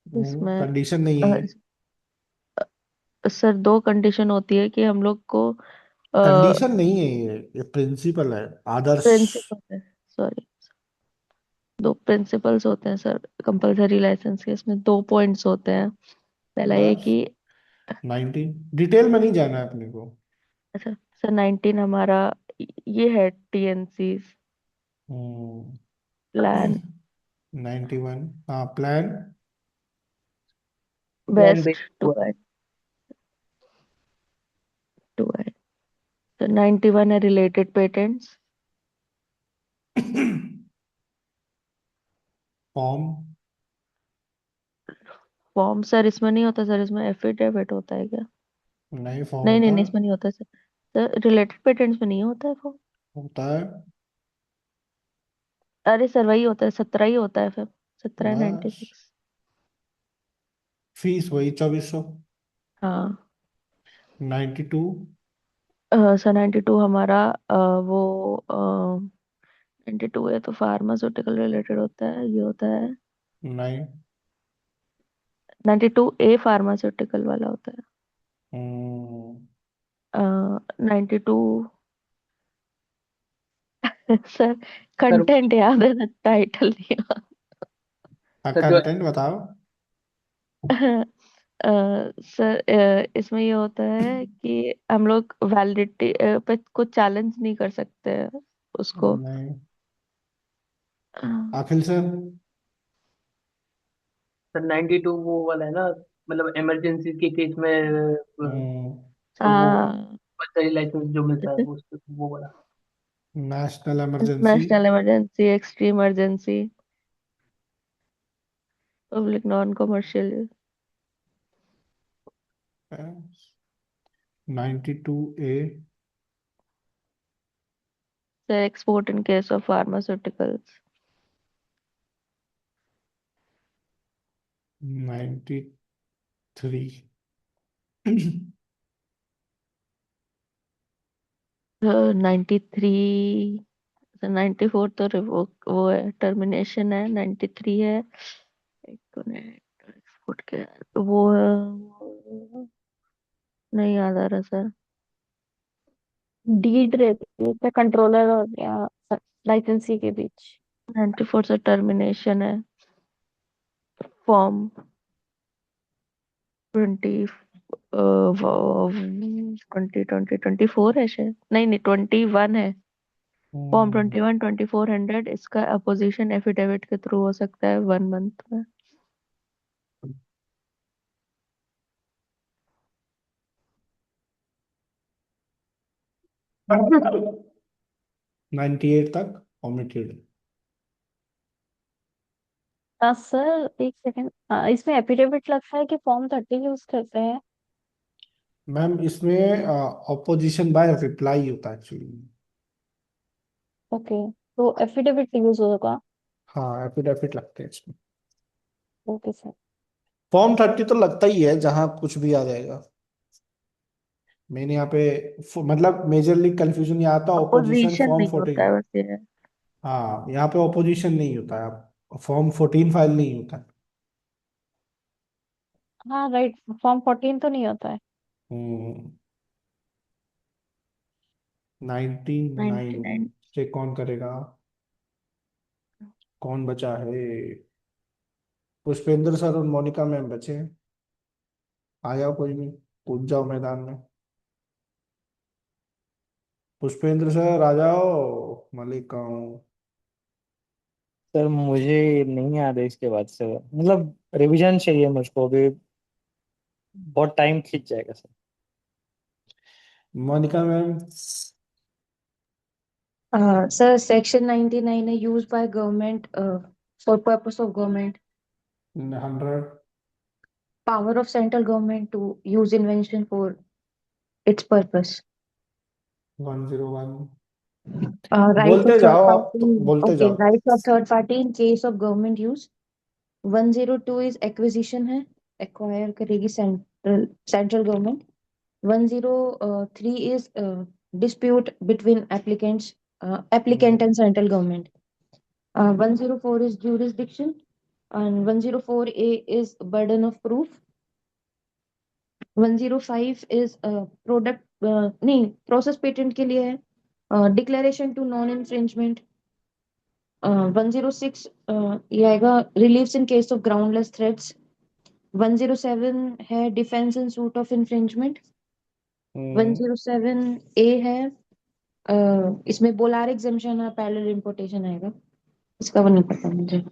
Speaker 2: इसमें
Speaker 1: कंडीशन नहीं है
Speaker 2: अ,
Speaker 1: ये।
Speaker 2: सर दो कंडीशन होती है कि हम लोग को
Speaker 1: कंडीशन नहीं है ये प्रिंसिपल है, आदर्श।
Speaker 2: प्रिंसिपल है, सॉरी, दो प्रिंसिपल्स होते हैं सर कंपलसरी लाइसेंस के। इसमें दो पॉइंट्स होते हैं। पहला ये
Speaker 1: बस
Speaker 2: कि
Speaker 1: 19 डिटेल में नहीं जाना है अपने को।
Speaker 2: अच्छा सर 19 हमारा ये है टीएनसी
Speaker 1: हम्म
Speaker 2: प्लान
Speaker 1: 91। हाँ, plan.
Speaker 4: Plan
Speaker 2: best
Speaker 4: based
Speaker 2: two
Speaker 4: हुआ।
Speaker 2: टू है। तो 91 है related patents.
Speaker 1: Form.
Speaker 2: Form sir इसमें नहीं होता सर, इसमें एफिडेविट होता है क्या?
Speaker 1: नहीं, फॉर्म
Speaker 2: नहीं नहीं
Speaker 1: होता
Speaker 2: नहीं,
Speaker 1: है।
Speaker 2: इसमें नहीं होता सर। सर रिलेटेड पेटेंट्स में नहीं होता है फॉर्म।
Speaker 1: होता है।
Speaker 2: अरे सर वही होता है, 17 ही होता है फिर। 17
Speaker 1: बस
Speaker 2: 96।
Speaker 1: फीस वही 2400।
Speaker 2: हाँ
Speaker 1: 92।
Speaker 2: सर 92 हमारा वो 92 है तो फार्मास्यूटिकल रिलेटेड होता है, ये होता है।
Speaker 1: 9।
Speaker 2: 92A फार्मास्यूटिकल वाला होता है।
Speaker 1: हम्म,
Speaker 2: 92 सर
Speaker 4: सर
Speaker 2: कंटेंट याद है ना, टाइटल नहीं याद।
Speaker 4: सर जो
Speaker 1: कंटेंट बताओ।
Speaker 2: सर इसमें ये होता है कि हम लोग वैलिडिटी पे को चैलेंज नहीं कर सकते हैं उसको।
Speaker 1: नहीं,
Speaker 2: अ,
Speaker 1: आखिल सर।
Speaker 4: सर 92 वो वाला है ना, मतलब इमरजेंसी के केस में वो
Speaker 2: हाँ,
Speaker 4: बच्चा लाइसेंस जो मिलता है वो वो वाला।
Speaker 1: National emergency.
Speaker 2: National emergency, extreme emergency, public non commercial.
Speaker 1: 92A।
Speaker 2: Sir export in case of pharmaceuticals.
Speaker 1: 93।
Speaker 2: 93। 94 तो रिवोक वो है, टर्मिनेशन है। 93 है, एक मिनट, एक्सपोर्ट के वो नहीं याद आ रहा सर। डीड रहती है कंट्रोलर और या लाइसेंसी के बीच। 94 से टर्मिनेशन है। फॉर्म 20 20 24 है शायद, नहीं नहीं 21 है। फॉर्म 21 2400, इसका अपोजिशन एफिडेविट के थ्रू हो सकता है 1 मंथ में।
Speaker 1: 98 तक ओमिटेड।
Speaker 2: सर एक सेकंड, इसमें एफिडेविट लगता है कि फॉर्म 30 यूज करते हैं।
Speaker 1: मैम इसमें ऑपोजिशन बाय रिप्लाई होता है एक्चुअली।
Speaker 2: ओके, तो एफिडेविट यूज होगा।
Speaker 1: हाँ, एफिडेविट लगते हैं इसमें।
Speaker 2: Okay sir.
Speaker 1: फॉर्म 30 तो लगता ही है जहां कुछ भी आ जाएगा। मैंने यहाँ पे मतलब मेजरली कंफ्यूजन यहाँ आता है ऑपोजिशन
Speaker 2: अपोजिशन
Speaker 1: फॉर्म
Speaker 2: नहीं होता
Speaker 1: 14।
Speaker 2: है बस ये।
Speaker 1: हाँ, यहाँ पे ऑपोजिशन नहीं होता है, फॉर्म 14 फाइल नहीं होता है।
Speaker 2: हाँ राइट, फॉर्म 14 तो नहीं होता है।
Speaker 1: हम्म। 99
Speaker 2: 99।
Speaker 1: से कौन करेगा? कौन बचा है? पुष्पेंद्र सर और मोनिका मैम बचे हैं। आ जाओ कोई भी, कूद जाओ मैदान में। पुष्पेंद्र सर आ जाओ। मलिक का हूँ।
Speaker 3: सर मुझे नहीं याद है इसके बाद से, मतलब रिवीजन चाहिए मुझको अभी, बहुत टाइम खींच जाएगा सर।
Speaker 1: Monika ma'am.
Speaker 6: Sir, Section 99 is used by government for purpose of government.
Speaker 1: 100।
Speaker 6: Power of central government to use invention for its purpose.
Speaker 1: 101।
Speaker 6: Rights of
Speaker 1: बोलते
Speaker 6: third
Speaker 1: जाओ, आप तो
Speaker 6: party.
Speaker 1: बोलते
Speaker 6: Okay,
Speaker 1: जाओ।
Speaker 6: rights of third party in case of government use. 102 is acquisition है, acquire करेगी central government. 103 is dispute between applicant and central government. 104 is jurisdiction, and 104A is burden of proof. 105 is product नहीं, process patent के लिए है, declaration to non infringement. 106 ये आएगा reliefs in case of groundless threats. 107 है defense in suit of infringement. 107A है इसमें बोलार exemption है, पैरेलल इंपोर्टेशन आएगा, इसका वो नहीं पता मुझे।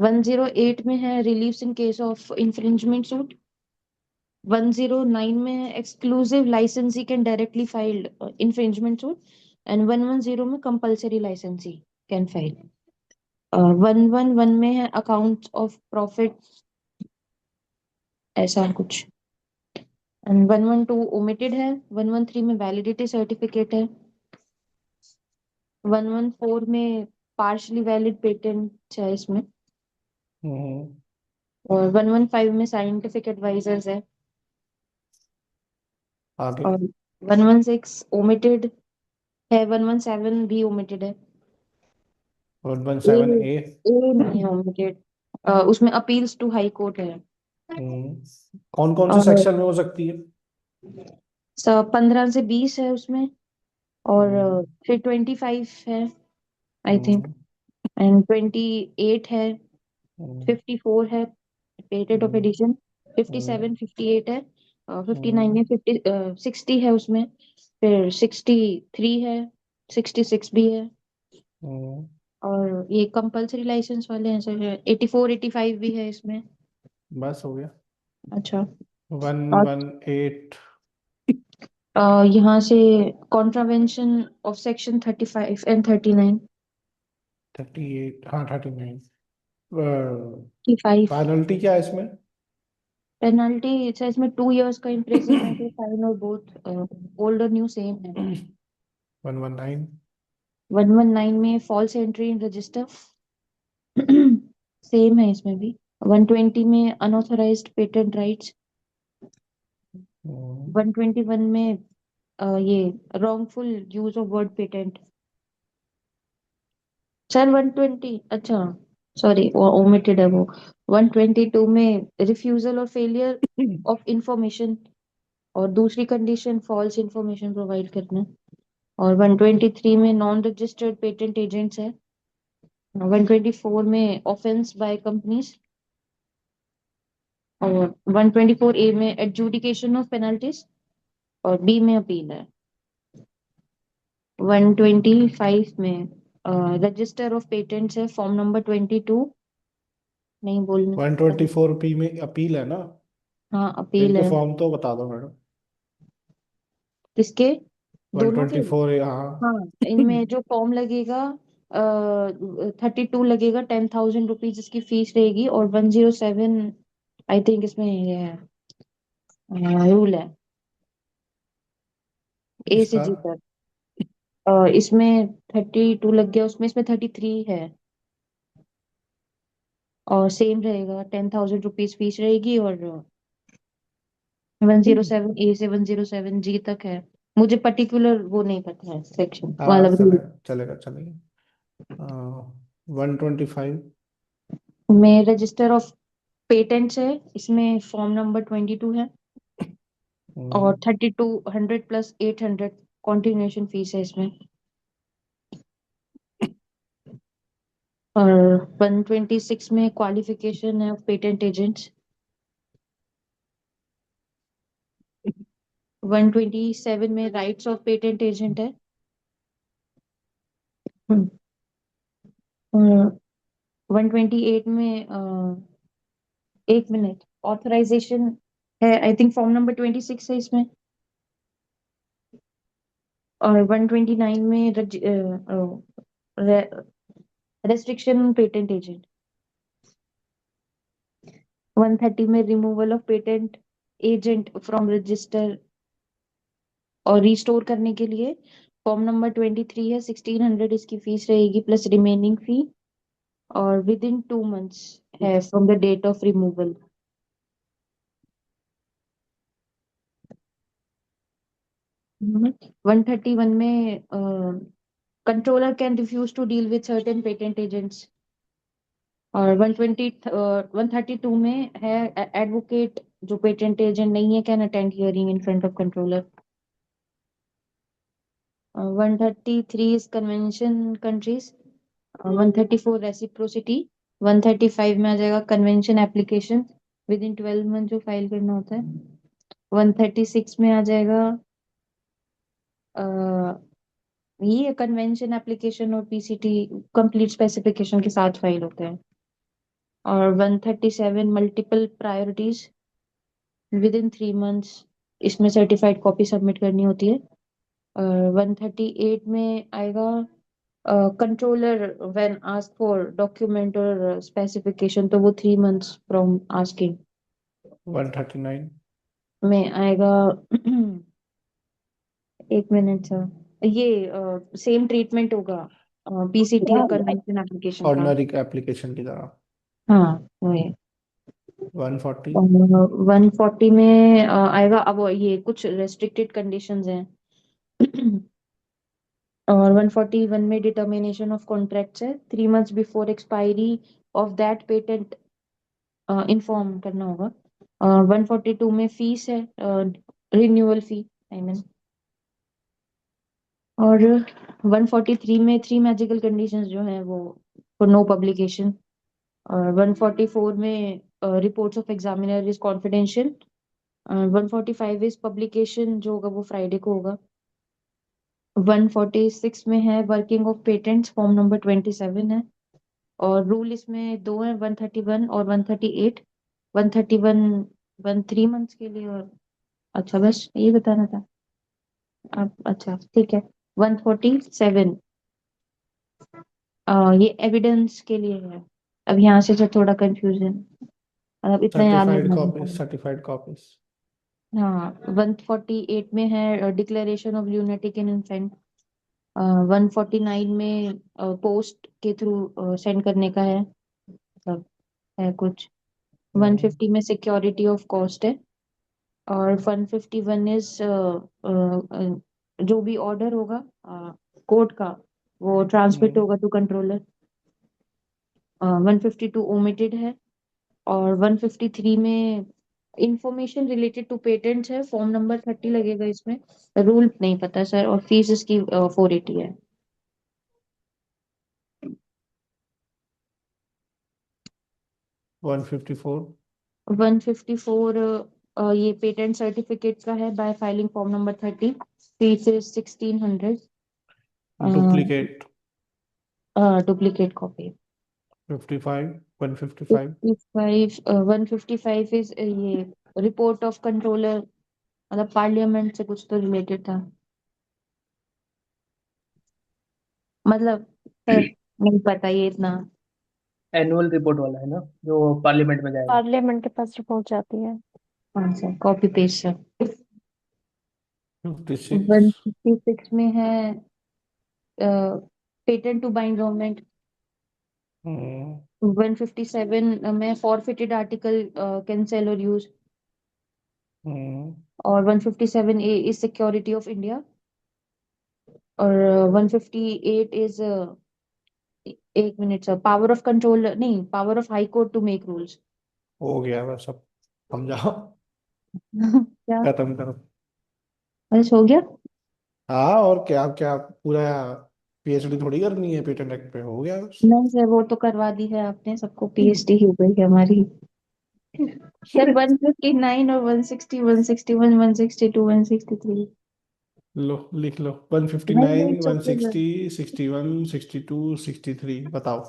Speaker 6: 108 में है reliefs in case of infringement suit. 109 में है एक्सक्लूसिव लाइसेंसी can directly filed infringement suit, and 110 में कंपलसरी लाइसेंसी कैन फाइल। 111 में है अकाउंट ऑफ प्रॉफिट, ऐसा कुछ। एंड 112 ओमिटेड है। 113 में वैलिडिटी सर्टिफिकेट है। 114 में पार्शली वैलिड पेटेंट है इसमें। और 115 में साइंटिफिक एडवाइजर्स है।
Speaker 1: आगे।
Speaker 6: और 116 ओमिटेड है। 117 भी ओमिटेड है।
Speaker 1: 117A।
Speaker 6: ए नहीं है ओमिटेड, उसमें अपील्स टू हाई कोर्ट है।
Speaker 1: कौन कौन से
Speaker 6: और
Speaker 1: सेक्शन में हो सकती है?
Speaker 6: 15 से 20 है उसमें, और
Speaker 1: हम्म,
Speaker 6: फिर 25 है आई थिंक,
Speaker 1: हम्म,
Speaker 6: एंड 28 है,
Speaker 1: हम्म,
Speaker 6: 54 है पेटेंट ऑफ
Speaker 1: हम्म,
Speaker 6: एडिशन,
Speaker 1: हम्म,
Speaker 6: 57 58 है, 59
Speaker 1: हम्म,
Speaker 6: में 60 है उसमें, फिर 63 है, 66 भी है,
Speaker 1: हम्म।
Speaker 6: और ये कंपलसरी लाइसेंस वाले हैं सर, 84 85 भी है इसमें।
Speaker 1: बस हो गया।
Speaker 6: अच्छा।
Speaker 1: 118।
Speaker 6: यहाँ से कॉन्ट्रावेंशन ऑफ सेक्शन 35 एंड 39।
Speaker 1: 38, हाँ 39।
Speaker 6: 35
Speaker 1: पेनल्टी क्या है इसमें?
Speaker 6: पेनल्टी सर इसमें 2 years का इम्प्रिजनमेंट है, फाइन, और बोथ ओल्ड और न्यू सेम है।
Speaker 1: 119।
Speaker 6: 119 में false entry in register, same है इसमें भी। 120 में अनऑथराइज्ड पेटेंट राइट्स। 121 में ये wrongful use of word patent. Sir 120, अच्छा सॉरी वो ओमिटेड है वो। 122 में रिफ्यूजल और फेलियर ऑफ इंफॉर्मेशन, और दूसरी कंडीशन फॉल्स इंफॉर्मेशन प्रोवाइड करना। और 123 में नॉन रजिस्टर्ड पेटेंट एजेंट्स है। 124 में ऑफेंस बाय कंपनीज, और 124A में एडजुडिकेशन ऑफ पेनल्टीज, और बी में अपील है। 125 में रजिस्टर ऑफ पेटेंट्स है, फॉर्म नंबर 22, नहीं बोलना।
Speaker 1: 124 P में अपील है ना?
Speaker 6: हाँ अपील
Speaker 1: इनके
Speaker 6: है।
Speaker 1: फॉर्म तो बता दो मैडम।
Speaker 6: किसके? दोनों के।
Speaker 1: 124 हाँ।
Speaker 6: हाँ, इनमें जो फॉर्म लगेगा, 32 लगेगा, 10,000 रुपीज इसकी फीस रहेगी, और 107 आई थिंक इसमें ये है, रूल है, ए से
Speaker 1: इसका
Speaker 6: जी तक। इसमें 32 लग गया, उसमें इसमें 33 है, और सेम रहेगा, 10,000 रुपीज फीस रहेगी, और 107A से 107G तक है। मुझे पर्टिकुलर वो नहीं पता है सेक्शन
Speaker 1: हाँ
Speaker 6: वाला रूल।
Speaker 1: चलेगा चलेगा चलेगा। 125।
Speaker 6: में रजिस्टर ऑफ पेटेंट्स है, इसमें फॉर्म नंबर 22 है, और 3200 प्लस 800 कॉन्टिन्यूशन फीस है इसमें। और 126 में क्वालिफिकेशन है पेटेंट एजेंट्स। 127 में राइट्स ऑफ पेटेंट एजेंट है। हम्म, और 128 में एक मिनट, ऑथराइजेशन है आई थिंक, फॉर्म नंबर 26 है इसमें। और 129 में रेस्ट्रिक्शन पेटेंट एजेंट। 130 में removal of patent agent from register, और रिस्टोर करने के लिए फॉर्म नंबर 23 है, 1600 इसकी फीस रहेगी प्लस रिमेनिंग फी, और विद इन 2 months है from the date of removal. 131 में controller can refuse to deal with certain patent agents. और 132 में है एडवोकेट जो पेटेंट एजेंट नहीं है can attend hearing in front of controller. 133 is convention countries. 134 reciprocity. 135 में आ जाएगा convention application with in 12 month जो फाइल करना होता है। 136 में आ जाएगा ये कन्वेंशन एप्लीकेशन और पीसीटी कंप्लीट स्पेसिफिकेशन के साथ फाइल होते हैं। और 137 multiple priorities with in 3 months, इसमें सर्टिफाइड कॉपी सबमिट करनी होती है। और 138 में आएगा controller when ask for document और स्पेसिफिकेशन, तो वो 3 months फ्रॉम आस्किंग।
Speaker 1: 139।
Speaker 6: में आएगा एक मिनट सर, ये सेम ट्रीटमेंट होगा पीसीटी और कन्वेंशन एप्लीकेशन का।
Speaker 1: ऑर्डिनरी एप्लीकेशन की तरह।
Speaker 6: हाँ वही।
Speaker 1: 140।
Speaker 6: 140 में आएगा, अब ये कुछ रेस्ट्रिक्टेड कंडीशंस हैं। और 141 में डिटर्मिनेशन ऑफ कॉन्ट्रैक्ट्स है, 3 months before expiry of that patent inform करना होगा। 142 में फीस है, रिन्यूअल फी आई मीन। और 143 में 3 मैजिकल कंडीशंस जो है वो फॉर नो पब्लिकेशन। और 144 में reports of examiner is confidential. 145 is publication जो होगा वो फ्राइडे को होगा। 146 में है working of patents, form number 27 है। और रूल इसमें दो है, 131 और 138। 131 3 मंथ्स के लिए, और अच्छा बस ये बताना था आप, अच्छा ठीक है। 147 ये एविडेंस के लिए है। अब यहाँ से जो थोड़ा कंफ्यूजन, मतलब इतना याद
Speaker 1: सर्टिफाइड
Speaker 6: नहीं
Speaker 1: कॉपीज,
Speaker 6: था।
Speaker 1: Certified copies.
Speaker 6: हाँ 148 में है declaration of unity in infant. 149 में पोस्ट के थ्रू सेंड करने का है, मतलब है कुछ। 150 में सिक्योरिटी ऑफ कॉस्ट है। और 151 इज जो भी ऑर्डर होगा कोर्ट का वो ट्रांसमिट होगा टू कंट्रोलर। 152 ओमिटेड है। और 153 में इंफॉर्मेशन रिलेटेड टू पेटेंट्स है, फॉर्म नंबर 30 लगेगा इसमें। रूल नहीं पता सर, और फीस इसकी 480 है।
Speaker 1: 154।
Speaker 6: 154 ये पेटेंट सर्टिफिकेट का है, bye filing form number 30, fees is 1600।
Speaker 1: Duplicate.
Speaker 6: Duplicate copy.
Speaker 1: 55। 155।
Speaker 6: 155 is ये रिपोर्ट ऑफ कंट्रोलर, मतलब पार्लियामेंट से कुछ तो रिलेटेड था, मतलब सर नहीं पता ये इतना।
Speaker 4: एनुअल रिपोर्ट वाला है ना, जो पार्लियामेंट में जाएगा।
Speaker 2: पार्लियामेंट के पास रिपोर्ट जाती है।
Speaker 6: हाँ सर, कॉपी पेस्ट सर।
Speaker 1: 56।
Speaker 6: 156 में है पेटेंट टू बाइंड गवर्नमेंट। 157 में फॉरफिटेड आर्टिकल कैन सेल और यूज। और 157 A is security of India. और 158 इज एक minute sir, power of control नहीं, power of high court to make rules.
Speaker 1: हो गया बस, अब समझाओ।
Speaker 6: क्या?
Speaker 1: खत्म करो।
Speaker 6: बस हो गया?
Speaker 1: हाँ, और क्या क्या पूरा पीएचडी थोड़ी करनी है पेटेंट एक्ट पे, हो गया बस।
Speaker 6: नहीं सर, वो तो करवा दी है आपने, सबको पीएचडी हो गई है हमारी। सर 159 और 160, 161, 162, 163।
Speaker 1: लो लिख लो,
Speaker 6: नहीं नहीं
Speaker 1: 159,
Speaker 6: इट्स ओके सर।
Speaker 1: 160, 61, 62, 63, बताओ।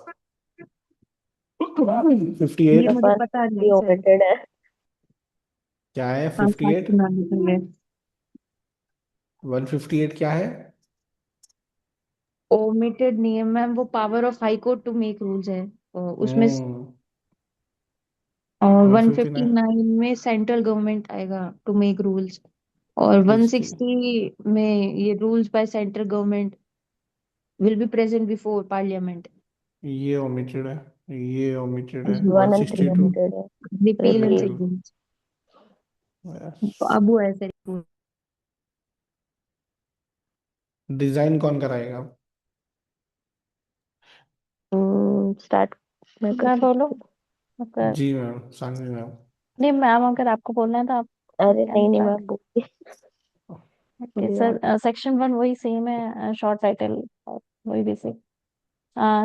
Speaker 1: 58।
Speaker 6: ये मुझे पता नहीं सर।
Speaker 2: ओमिटेड है।
Speaker 1: क्या है
Speaker 6: हाँ साथ
Speaker 1: 58?
Speaker 6: सुना दीजिए।
Speaker 1: 158 क्या है?
Speaker 6: ओमिटेड नहीं है मैम, वो power of high court to make rules है उसमें।
Speaker 1: हम्म।
Speaker 6: और
Speaker 1: 159।
Speaker 6: 159 में सेंट्रल गवर्नमेंट आएगा टू मेक रूल्स। और
Speaker 1: किसकी?
Speaker 6: 160 में ये rules by central government will be present before parliament.
Speaker 1: ये ओमिटेड है, ये ओमिटेड है।
Speaker 2: 1 and 3
Speaker 1: 162
Speaker 2: omitted है।
Speaker 6: Repeal and
Speaker 2: repeal.
Speaker 1: Repeal.
Speaker 6: Change. तो
Speaker 1: यस।
Speaker 6: अब वो ऐसे
Speaker 1: डिजाइन कौन कराएगा?
Speaker 2: स्टार्ट मैं बोलूं? मतलब
Speaker 1: जी मैम, सानवी मैम।
Speaker 2: नहीं मैम, अगर आपको बोलना है तो आप अरे नहीं नहीं मैम बोलिए। ओके सर, सेक्शन 1 वही सेम है, शॉर्ट टाइटल और वही बेसिक।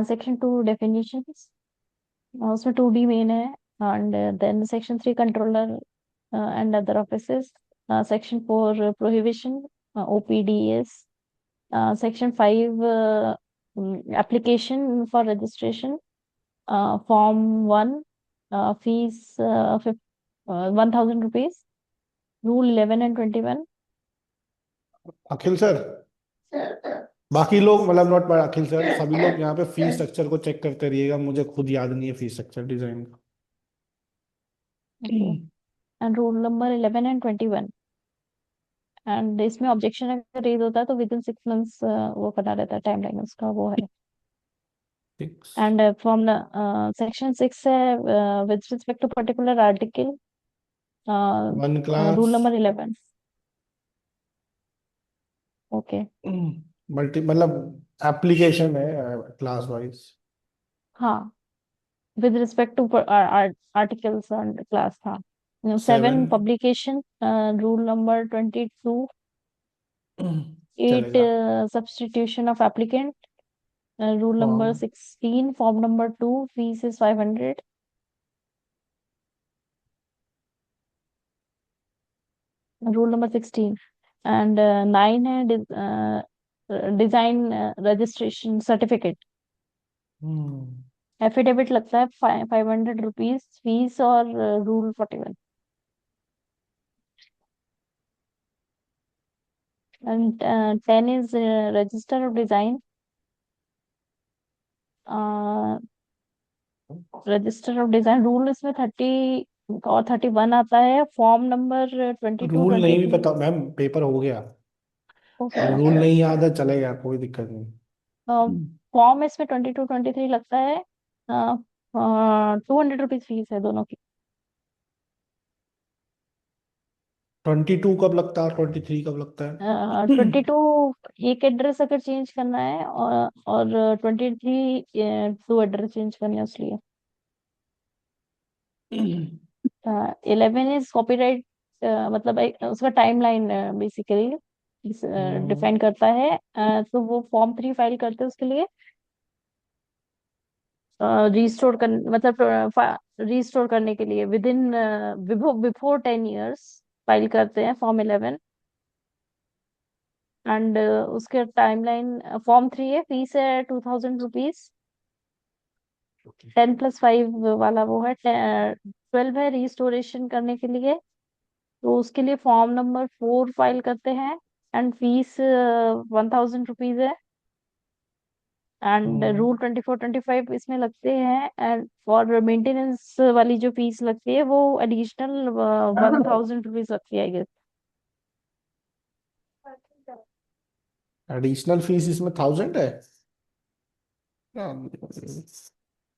Speaker 2: सेक्शन 2 डेफिनेशंस, उसमें 2D मेन है। And then section 3 controller and other offices. Section 4 prohibition, OPDS। Section 5 application for registration, form 1, fees 1000 rupees. Rule 11 and 21।
Speaker 1: Akhil sir, बाकी लोग मतलब not Akhil sir, सभी लोग यहाँ पे फी स्ट्रक्चर को चेक करते रहिएगा, मुझे खुद याद नहीं है फी स्ट्रक्चर डिजाइन का।
Speaker 2: Okay. And rule number 11 and 21। And इसमें ऑब्जेक्शन अगर रेज होता है तो विद इन 6 months वो करना रहता है, टाइम लाइन उसका वो है। एंड फ्रॉम सेक्शन 6 है with respect to particular article,
Speaker 1: one class.
Speaker 2: Rule number 11। Okay.
Speaker 1: Multi मतलब एप्लीकेशन है क्लास वाइज।
Speaker 2: हाँ, with respect to articles and class, हाँ। 7
Speaker 1: 7
Speaker 2: publication, rule number 22. 8
Speaker 1: चलेगा।
Speaker 2: substitution of applicant, rule number
Speaker 1: form
Speaker 2: 16. Form number 2, fees is 500. Rule number 16. And 9 है design registration certificate. Affidavit लगता है 500 rupees fees, और rule 41. And 10 is register of design. Register of design rule इसमें 30 और 31 आता है. Form number 22
Speaker 1: rule नहीं भी
Speaker 2: 23.
Speaker 1: पता मैम, पेपर हो गया।
Speaker 2: हो
Speaker 1: अब
Speaker 2: गया.
Speaker 1: रूल नहीं याद है, चलेगा, कोई दिक्कत नहीं।
Speaker 2: फॉर्म इसमें 22 23 लगता है. 200 रुपीज फीस है दोनों की.
Speaker 1: 22 कब लगता है, 23 कब लगता है?
Speaker 2: 22 एक एड्रेस अगर चेंज करना है, और 23 टू एड्रेस चेंज करने हैं उसलिए. 11 इज कॉपीराइट, मतलब उसका टाइमलाइन बेसिकली डिफाइन करता है. तो वो फॉर्म 3 फाइल करते हैं उसके लिए. रीस्टोर कर मतलब रीस्टोर करने के लिए with in before 10 years file करते हैं फॉर्म 11. एंड उसके टाइमलाइन फॉर्म 3 है, फीस है 2000 रुपीज. 10+5 वाला वो है 12 है रीस्टोरेशन करने के लिए. तो उसके लिए फॉर्म नंबर 4 फाइल करते हैं, एंड फीस 1000 रुपीज है. एंड रूल 24 25 इसमें लगते हैं. एंड फॉर मेंटेनेंस वाली जो फीस लगती है वो एडिशनल 1000 रुपीज लगती है, आई गेस.
Speaker 1: एडिशनल फीस इसमें 1000 है?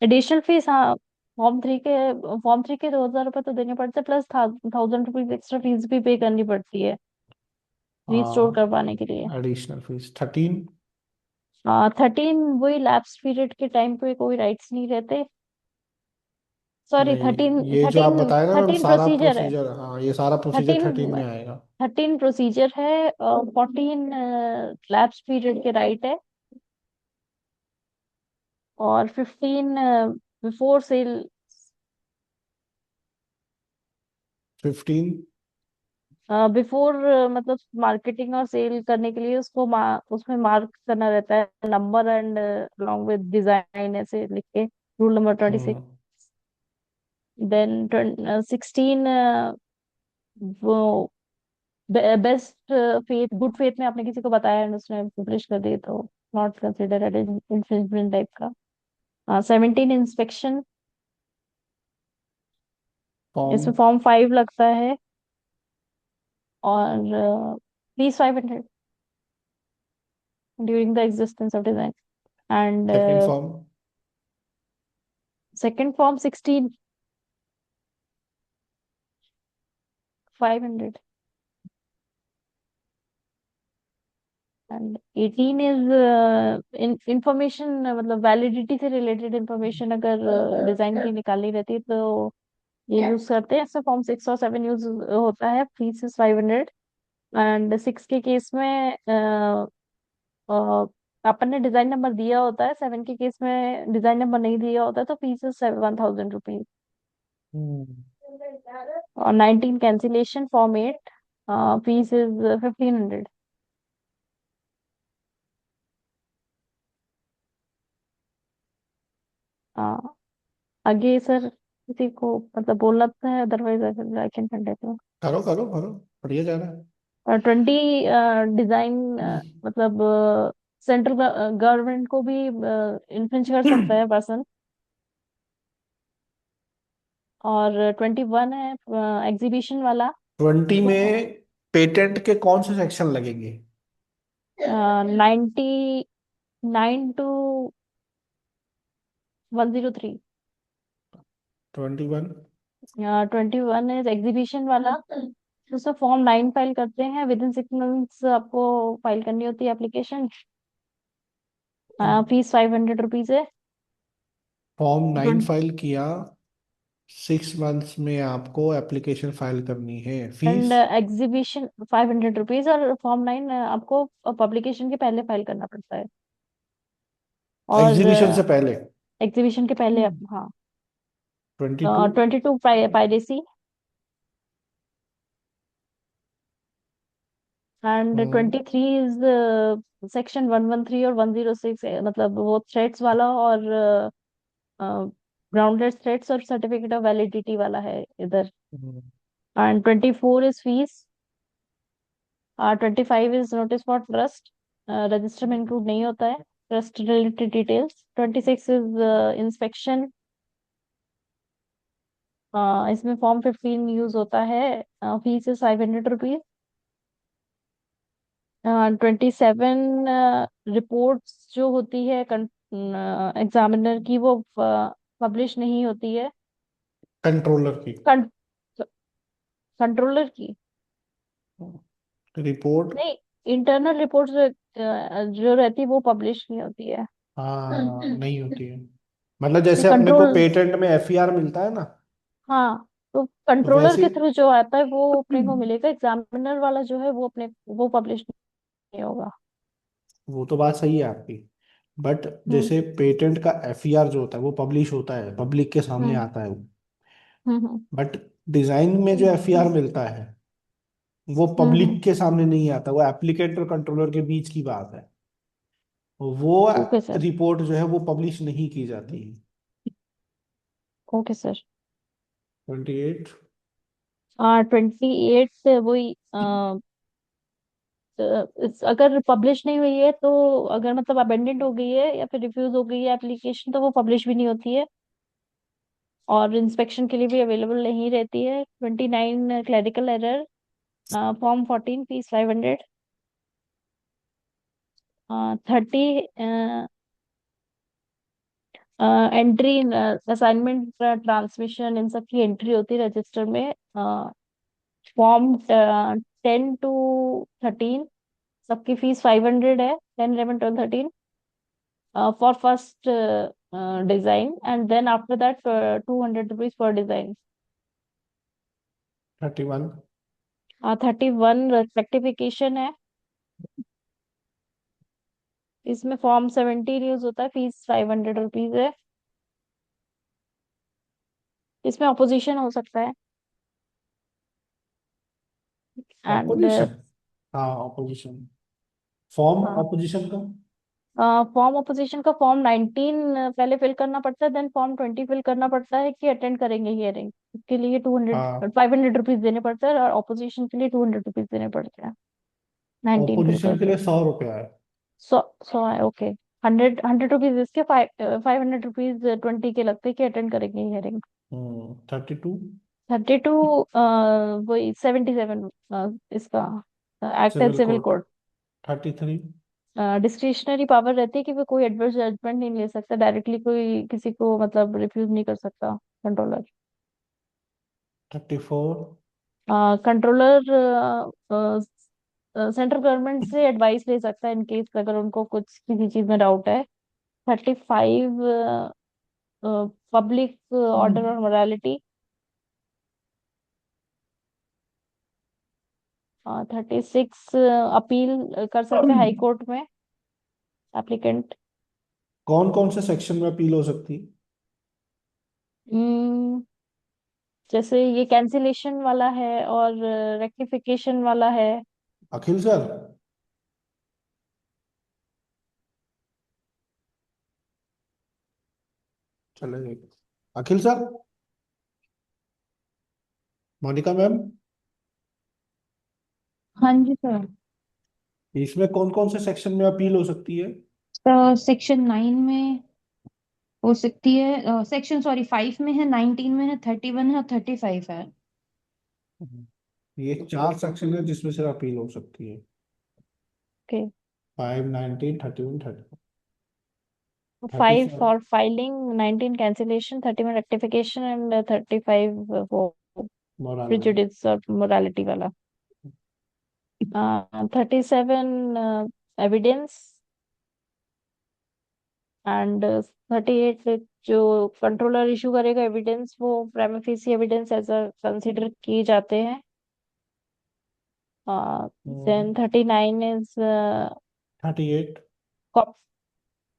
Speaker 2: एडिशनल फीस, हाँ. फॉर्म 3 के 2000 रुपये तो देने पड़ते हैं, प्लस 1000 रुपीज एक्स्ट्रा फीस भी पे करनी पड़ती है रीस्टोर
Speaker 1: हाँ,
Speaker 2: करवाने के लिए.
Speaker 1: Additional fees 13।
Speaker 2: 13 वही लैप्स पीरियड के टाइम पे कोई राइट्स नहीं रहते. सॉरी,
Speaker 1: नहीं,
Speaker 2: 13.
Speaker 1: ये जो आप
Speaker 2: 13
Speaker 1: बताए ना मैम,
Speaker 2: 13
Speaker 1: सारा
Speaker 2: प्रोसीजर है.
Speaker 1: प्रोसीजर, हाँ ये सारा प्रोसीजर
Speaker 2: 13
Speaker 1: 13 में आएगा।
Speaker 2: 13 प्रोसीजर है. 14 लैप्स पीरियड के राइट है. और 15 बिफोर सेल.
Speaker 1: 15।
Speaker 2: बिफोर मतलब मार्केटिंग और सेल करने के लिए उसको उसमें मार्क करना रहता है number and along with design ऐसे लिख के. Rule number 26. देन 16 वो बेस्ट फेथ गुड फेथ में आपने किसी को बताया एंड उसने पब्लिश कर दी तो नॉट कंसिडर इन्फ्रिंजमेंट टाइप का. 17 इंस्पेक्शन.
Speaker 1: फॉर्म
Speaker 2: इसमें फॉर्म 5 लगता है, और fees 500 during the existence of design. And
Speaker 1: second form
Speaker 2: second form 16 500. And 18 is information, मतलब वैलिडिटी से रिलेटेड इंफॉर्मेशन अगर डिजाइन की निकालनी रहती है तो ये यूज करते हैं. इसमें फॉर्म 6 और 7 यूज होता है. Fees is 500. एंड 6 के केस में अपन ने डिजाइन नंबर दिया होता है. 7 के केस में डिजाइन नंबर नहीं दिया होता है तो फीस इज 1000 रुपीज. और 19 कैंसिलेशन फॉर्म 8, फीस इज 1500. आगे सर किसी को मतलब बोलना तो है, अदरवाइज आई कैन कंटिन्यू.
Speaker 1: करो करो करो, बढ़िया जा रहा है।
Speaker 2: 20 डिजाइन मतलब सेंट्रल गवर्नमेंट को भी इन्फ्रिंज कर सकता है पर्सन. और 21 है एग्जीबिशन वाला.
Speaker 1: 20
Speaker 2: तो
Speaker 1: में पेटेंट के कौन से सेक्शन लगेंगे?
Speaker 2: 99 to 103.
Speaker 1: 21।
Speaker 2: 21 है एग्जीबिशन वाला. तो सर फॉर्म 9 फाइल करते हैं, विद इन 6 months आपको फाइल करनी होती है एप्लीकेशन. फीस 500 रुपीज है.
Speaker 1: फॉर्म 9
Speaker 2: 20
Speaker 1: फाइल किया, 6 मंथ्स में आपको एप्लीकेशन फाइल करनी है।
Speaker 2: एंड
Speaker 1: फीस
Speaker 2: एग्जीबिशन 500 रुपीज, और फॉर्म 9 आपको पब्लिकेशन के पहले फाइल करना पड़ता है, और
Speaker 1: एग्जीबिशन से पहले
Speaker 2: एग्जीबिशन के पहले हाँ
Speaker 1: 22।
Speaker 2: 22 पायरेसी एंड 23 इज सेक्शन 113 और 106 है, मतलब वो थ्रेड्स वाला और ग्राउंडेड थ्रेड्स और सर्टिफिकेट ऑफ वैलिडिटी वाला है इधर। And 24 is fees, 25 is notice for trust, register में इंक्लूड नहीं होता है trust related details. 26 is inspection, इसमें फॉर्म 15 यूज होता है, फीस इज 500 रुपीज। 27 रिपोर्ट्स जो होती है एग्जामिनर की, वो पब्लिश नहीं होती है।
Speaker 1: कंट्रोलर की
Speaker 2: कंट्रोलर की
Speaker 1: रिपोर्ट।
Speaker 2: नहीं, इंटरनल रिपोर्ट जो रहती है वो पब्लिश नहीं होती है।
Speaker 1: हाँ नहीं होती है। मतलब जैसे अपने को
Speaker 2: कंट्रोल
Speaker 1: पेटेंट में एफईआर मिलता है ना,
Speaker 2: हाँ, तो
Speaker 1: तो
Speaker 2: कंट्रोलर
Speaker 1: वैसे
Speaker 2: के थ्रू जो आता है वो अपने को मिलेगा, एग्जामिनर वाला जो है वो पब्लिश नहीं होगा।
Speaker 1: वो तो बात सही है आपकी, बट
Speaker 2: हम्म
Speaker 1: जैसे पेटेंट का एफईआर जो होता है वो पब्लिश होता है, पब्लिक के सामने
Speaker 2: हम्म
Speaker 1: आता है वो।
Speaker 2: हम्म
Speaker 1: बट डिजाइन में जो एफईआर मिलता है वो
Speaker 2: हम्म।
Speaker 1: पब्लिक के सामने नहीं आता, वो एप्लीकेंट और कंट्रोलर के बीच की बात है। वो
Speaker 2: ओके सर।
Speaker 1: रिपोर्ट जो है वो पब्लिश नहीं की जाती है।
Speaker 2: Okay sir.
Speaker 1: 28।
Speaker 2: 28 वही अगर पब्लिश नहीं हुई है तो, अगर मतलब अबेंडेंट हो गई है या फिर रिफ्यूज हो गई है एप्लीकेशन, तो वो पब्लिश भी नहीं होती है और इंस्पेक्शन के लिए भी अवेलेबल नहीं रहती है। 29 clerical error, form 14 fees 500। 30 entry, assignment, transmission, इन सब की एंट्री होती है रजिस्टर में। फॉर्म 10 to 13 सबकी फीस 500 है, 10, 11, 12, 13 for first design, and then after that 200 rupees per design.
Speaker 1: 31।
Speaker 2: 31 rectification है, इसमें फॉर्म 17 यूज होता है, फीस 500 रुपीज है। इसमें ऑपोजिशन हो सकता है एंड
Speaker 1: ऑपोजिशन, हाँ ऑपोजिशन, फॉर्म
Speaker 2: हाँ,
Speaker 1: ऑपोजिशन का।
Speaker 2: फॉर्म ऑपोजिशन का फॉर्म 19 पहले फिल करना पड़ता है, देन फॉर्म 20 फिल करना पड़ता है कि अटेंड करेंगे हियरिंग। इसके लिए 200
Speaker 1: हाँ
Speaker 2: 500 रुपीज देने पड़ते हैं, और ऑपोजिशन के लिए 200 रुपीज देने पड़ते हैं 19 फिल
Speaker 1: ऑपोजिशन के
Speaker 2: करके।
Speaker 1: लिए 100 रुपया है।
Speaker 2: 100 है, ओके। 100 रुपीज इसके, 500 रुपीज 20 के लगते हैं कि अटेंड करेंगे हियरिंग।
Speaker 1: 32।
Speaker 2: 32 वही 77 इसका act and
Speaker 1: civil
Speaker 2: civil
Speaker 1: code.
Speaker 2: Code.
Speaker 1: 33।
Speaker 2: Discretionary power रहती है कि वो कोई एडवर्स जजमेंट नहीं ले सकता डायरेक्टली, कोई किसी को मतलब रिफ्यूज नहीं कर सकता कंट्रोलर।
Speaker 1: 34।
Speaker 2: कंट्रोलर सेंट्रल गवर्नमेंट से एडवाइस ले सकता है इन केस अगर उनको कुछ किसी चीज में डाउट है। 35 पब्लिक ऑर्डर और मोरालिटी। 36 अपील कर सकते हैं हाई कोर्ट में एप्लीकेंट।
Speaker 1: कौन कौन से सेक्शन में अपील हो सकती है?
Speaker 2: जैसे ये कैंसिलेशन वाला है और रेक्टिफिकेशन वाला है।
Speaker 1: अखिल सर, चले अखिल सर, मोनिका मैम,
Speaker 6: हाँ जी सर।
Speaker 1: इसमें कौन कौन से सेक्शन में अपील हो सकती है?
Speaker 6: सेक्शन 9 में हो सकती है, सेक्शन सॉरी 5 में है, 19 में है, 31 है और 35 है।
Speaker 1: ये 4 सेक्शन है जिसमें से अपील हो सकती है।
Speaker 2: Okay.
Speaker 1: 5, 19, 31, 30,
Speaker 2: 5
Speaker 1: 34।
Speaker 2: For filing, 19 cancellation, 31 rectification and 35 वो
Speaker 1: मोरालिटी।
Speaker 2: प्रिजुडिस और मोरालिटी वाला। 37 एविडेंस एंड 38 जो कंट्रोलर इशू करेगा एविडेंस, वो प्राइमा फेसी एविडेंस ऐसा कंसिडर किए जाते हैं। Then 39 is
Speaker 1: 38।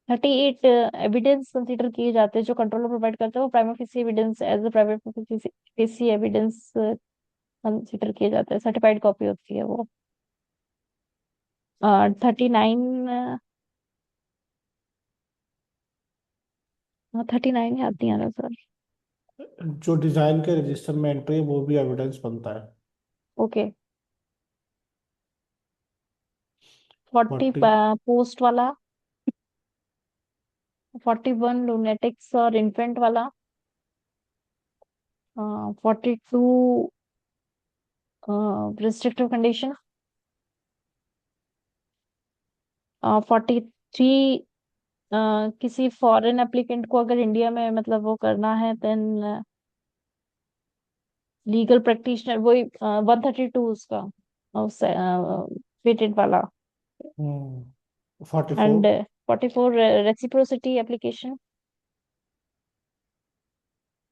Speaker 2: 38 एविडेंस कंसिडर किए जाते हैं जो कंट्रोलर प्रोवाइड करता है, वो prima facie evidence as a prima facie evidence consider किए जाते हैं, सर्टिफाइड कॉपी होती है वो। 39 39 याद नहीं आ रहा सर।
Speaker 1: जो डिजाइन के रजिस्टर में एंट्री है वो भी एविडेंस बनता है।
Speaker 2: ओके। 40
Speaker 1: 40।
Speaker 2: पोस्ट वाला, 41 लूनेटिक्स और इन्फेंट वाला, 42 रिस्ट्रिक्टिव कंडीशन, 43 किसी फॉरेन एप्लीकेंट को अगर इंडिया में मतलब वो करना है, देन लीगल प्रैक्टिशनर, वही 132 उसका पेटेंट वाला।
Speaker 1: 44।
Speaker 2: And 44 reciprocity application,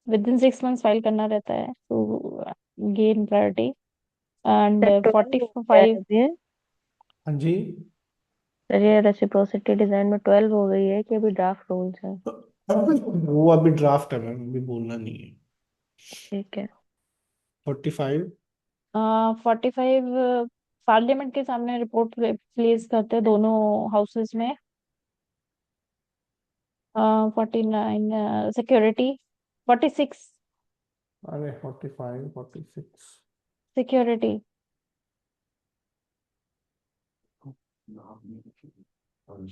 Speaker 2: within 6 months file करना रहता है to gain priority. And
Speaker 6: sir 12 हो गया
Speaker 2: 45
Speaker 6: है अभी।
Speaker 1: हाँ जी।
Speaker 6: सर ये रेसिप्रोसिटी डिजाइन में 12 हो गई है कि अभी ड्राफ्ट रूल्स है?
Speaker 1: वो अभी ड्राफ्ट है मैम, अभी बोलना नहीं है।
Speaker 6: ठीक है।
Speaker 1: 45।
Speaker 2: 45 पार्लियामेंट के सामने रिपोर्ट प्लेस करते हैं दोनों हाउसेस में। 49 सिक्योरिटी, 46
Speaker 1: अरे 45 46।
Speaker 2: सिक्योरिटी,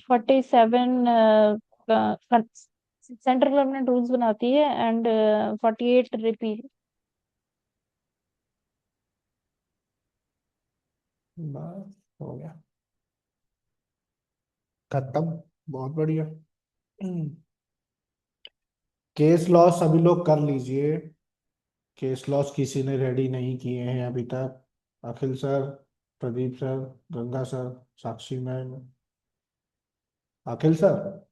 Speaker 2: 47 सेंट्रल गवर्नमेंट रूल्स बनाती है। And 48 repeal.
Speaker 1: बस हो गया, खत्म। बहुत बढ़िया। केस लॉस सभी लोग कर लीजिए। केस लॉस किसी ने रेडी नहीं किए हैं अभी तक। Akhil sir, Pradeep sir, Ganga sir, Sakshi ma'am, Akhil sir.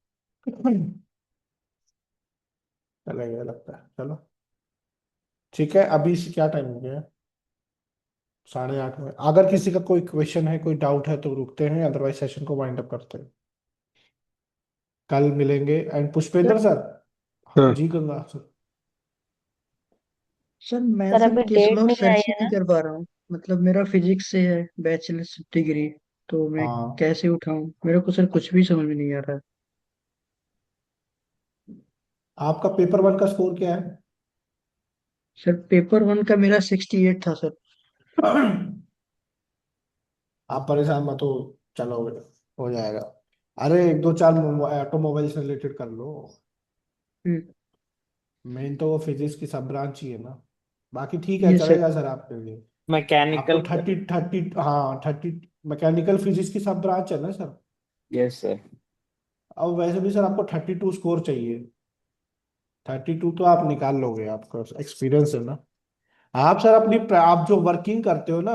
Speaker 1: चले गया लगता है, चलो ठीक है। अभी से क्या टाइम हो गया है? 8:30 में। अगर किसी का कोई क्वेश्चन है, कोई डाउट है तो रुकते हैं, अदरवाइज सेशन को वाइंड अप करते हैं। कल मिलेंगे। And Pushpendra
Speaker 5: sir
Speaker 1: sir.
Speaker 7: हाँ
Speaker 1: जी गंगा सर।
Speaker 5: सर मैं
Speaker 6: सर
Speaker 5: सर
Speaker 6: अभी
Speaker 5: केस
Speaker 6: डेट
Speaker 5: लॉ
Speaker 6: नहीं आई
Speaker 5: सर्च ही नहीं
Speaker 6: है।
Speaker 5: कर पा रहा हूँ। मतलब मेरा फिजिक्स से है बैचलर्स डिग्री, तो मैं
Speaker 1: हाँ,
Speaker 5: कैसे उठाऊं? मेरे को सर कुछ भी समझ में नहीं आ रहा।
Speaker 1: आपका पेपर वन का स्कोर क्या है?
Speaker 5: सर पेपर वन का मेरा 68 था सर।
Speaker 1: आप परेशान मत हो, चलो हो जाएगा। अरे एक दो चार ऑटोमोबाइल से रिलेटेड कर लो।
Speaker 5: हम्म,
Speaker 1: मेन तो वो फिजिक्स की सब ब्रांच ही है ना। बाकी ठीक है,
Speaker 5: ये सर।
Speaker 1: चलेगा सर आपके लिए। आपको
Speaker 3: मैकेनिकल।
Speaker 1: 30 30, हाँ 30। मैकेनिकल फिजिक्स की सब ब्रांच है ना सर।
Speaker 3: Yes sir.
Speaker 1: अब वैसे भी सर आपको 32 स्कोर चाहिए। 32 तो आप निकाल लोगे, आपका एक्सपीरियंस है ना। आप सर अपनी आप जो वर्किंग करते हो ना,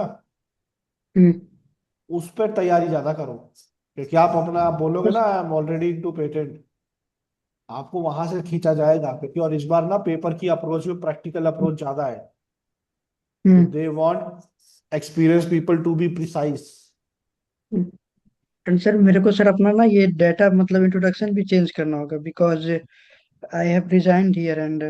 Speaker 5: हम्म,
Speaker 1: उस पर तैयारी ज्यादा करो। क्योंकि आप अपना आप बोलोगे ना,
Speaker 5: बस।
Speaker 1: I am already into patent, आपको वहां से खींचा जाएगा। क्योंकि और इस बार ना पेपर की अप्रोच में प्रैक्टिकल अप्रोच ज्यादा है। तो
Speaker 5: hmm,
Speaker 1: they want experience people to be precise.
Speaker 5: Hmm. And sir मेरे को सर अपना ना ये डाटा मतलब इंट्रोडक्शन भी चेंज करना होगा, because I have resigned here and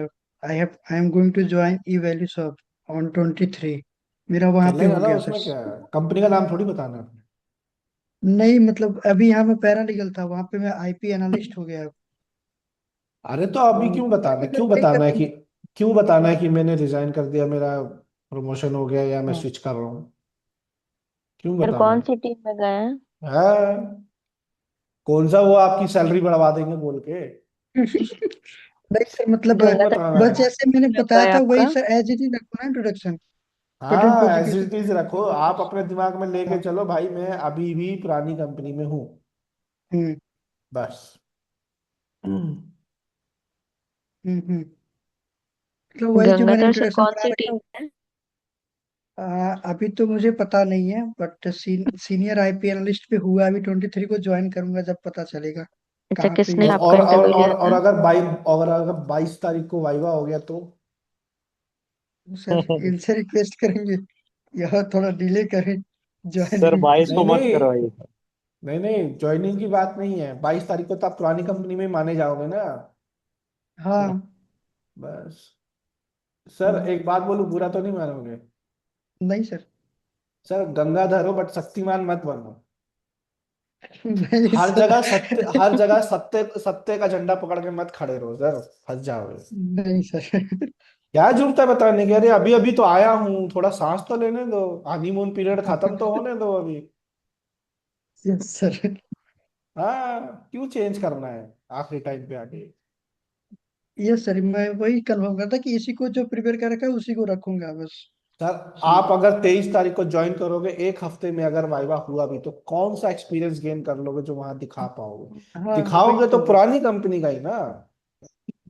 Speaker 5: I am going to join E value shop on 23। मेरा वहां पे
Speaker 1: चलेगा
Speaker 5: हो
Speaker 1: ना,
Speaker 5: गया सर।
Speaker 1: उसमें क्या है, कंपनी का नाम थोड़ी बताना है आपने।
Speaker 5: नहीं मतलब अभी यहाँ मैं पैरालीगल था, वहां पे मैं आईपी एनालिस्ट हो गया।
Speaker 1: अरे तो अभी
Speaker 5: तो
Speaker 1: क्यों बताना है,
Speaker 5: बाकी सर
Speaker 1: क्यों
Speaker 5: वही
Speaker 1: बताना है
Speaker 5: करना।
Speaker 1: कि क्यों बताना है कि मैंने रिजाइन कर दिया, मेरा प्रमोशन हो गया या मैं
Speaker 5: हाँ।
Speaker 1: स्विच कर रहा हूँ? क्यों
Speaker 6: सर
Speaker 1: बताना
Speaker 6: कौन
Speaker 1: है?
Speaker 6: सी टीम में गए हैं?
Speaker 1: हाँ, कौन सा वो आपकी सैलरी बढ़वा देंगे बोल के?
Speaker 5: नहीं सर मतलब
Speaker 1: क्यों
Speaker 6: गंगा सर
Speaker 1: बताना
Speaker 5: बस
Speaker 1: है?
Speaker 5: जैसे मैंने
Speaker 6: लग
Speaker 5: बताया
Speaker 6: है
Speaker 5: था वही
Speaker 6: आपका।
Speaker 5: सर एज इट इज रखो ना इंट्रोडक्शन। पेटेंट
Speaker 1: हाँ, एज
Speaker 5: प्रोसिक्यूशन।
Speaker 1: इट इज रखो। आप अपने दिमाग में लेके
Speaker 5: हाँ।
Speaker 1: चलो भाई, मैं अभी भी पुरानी कंपनी में हूँ,
Speaker 5: हम्म,
Speaker 1: बस। हम्म।
Speaker 5: हम्म। मतलब वही जो मैंने
Speaker 6: गंगाधर सर
Speaker 5: इंट्रोडक्शन
Speaker 6: कौन
Speaker 5: बना
Speaker 6: सी
Speaker 5: रखा
Speaker 6: टीम
Speaker 5: है।
Speaker 6: है?
Speaker 5: अभी तो मुझे पता नहीं है, बट सीनियर आईपी एनालिस्ट पे हुआ, अभी 23 को ज्वाइन करूंगा जब पता चलेगा।
Speaker 2: अच्छा,
Speaker 5: कहाँ पे
Speaker 2: किसने
Speaker 5: ये
Speaker 2: आपका इंटरव्यू लिया
Speaker 1: और
Speaker 2: था?
Speaker 1: अगर 22 तारीख को वाइवा हो गया तो?
Speaker 5: सर इनसे रिक्वेस्ट करेंगे यहाँ थोड़ा डिले करें
Speaker 3: सर
Speaker 5: ज्वाइनिंग।
Speaker 3: 22
Speaker 1: नहीं
Speaker 3: को मत
Speaker 1: नहीं
Speaker 3: करवाइए।
Speaker 1: नहीं नहीं, ज्वाइनिंग की बात नहीं है, 22 तारीख को तो आप पुरानी कंपनी में माने जाओगे ना।
Speaker 5: हाँ।
Speaker 1: बस। सर एक बात बोलूं, बुरा तो नहीं मानोगे?
Speaker 5: नहीं सर।
Speaker 1: सर गंगाधर हो बट शक्तिमान मत बनो।
Speaker 5: नहीं
Speaker 1: हर
Speaker 5: सर।
Speaker 1: जगह सत्य, हर जगह सत्य, सत्य का झंडा पकड़ के मत खड़े रहो सर, फंस जाओगे।
Speaker 5: नहीं सर।
Speaker 1: क्या जरूरत है बताने की? अरे अभी अभी तो आया हूँ, थोड़ा सांस तो लेने दो, हनीमून पीरियड खत्म तो होने दो अभी।
Speaker 5: Yes sir.
Speaker 1: हाँ, क्यों चेंज करना है आखिरी टाइम पे आके?
Speaker 5: यस सर, मैं वही कंफर्म करता कि इसी को जो प्रिपेयर कर रखा है उसी को रखूंगा बस।
Speaker 1: सर आप अगर 23 तारीख को ज्वाइन करोगे, एक हफ्ते में अगर वाइवा हुआ भी तो कौन सा एक्सपीरियंस गेन कर लोगे जो वहां दिखा पाओगे?
Speaker 5: हाँ वही
Speaker 1: दिखाओगे तो
Speaker 5: तो।
Speaker 1: पुरानी कंपनी का ही ना,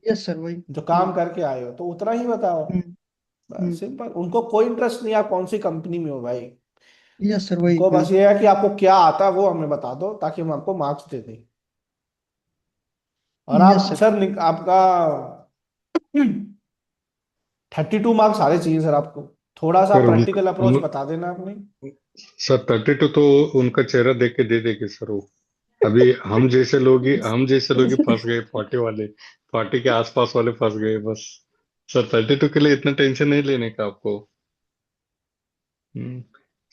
Speaker 5: यस सर वही।
Speaker 1: जो काम करके आए हो, तो उतना ही बताओ।
Speaker 5: हम्म।
Speaker 1: बस सिंपल, उनको कोई इंटरेस्ट नहीं आप कौन सी कंपनी में हो भाई।
Speaker 5: यस सर वही।
Speaker 1: उनको बस ये है कि आपको क्या आता है वो हमें बता दो ताकि हम आपको मार्क्स दे दें। और
Speaker 5: यस
Speaker 1: आप
Speaker 5: सर।
Speaker 1: सर आपका 32 मार्क्स सारे चाहिए सर आपको। थोड़ा सा
Speaker 7: सर
Speaker 1: प्रैक्टिकल अप्रोच बता देना आपने।
Speaker 7: सर 32 तो उनका चेहरा देख के दे देंगे सर वो। अभी हम जैसे लोग ही फंस गए, 40 वाले, 40 के आसपास वाले फंस गए बस। सर 32 के लिए इतना टेंशन नहीं लेने का आपको। हम्म।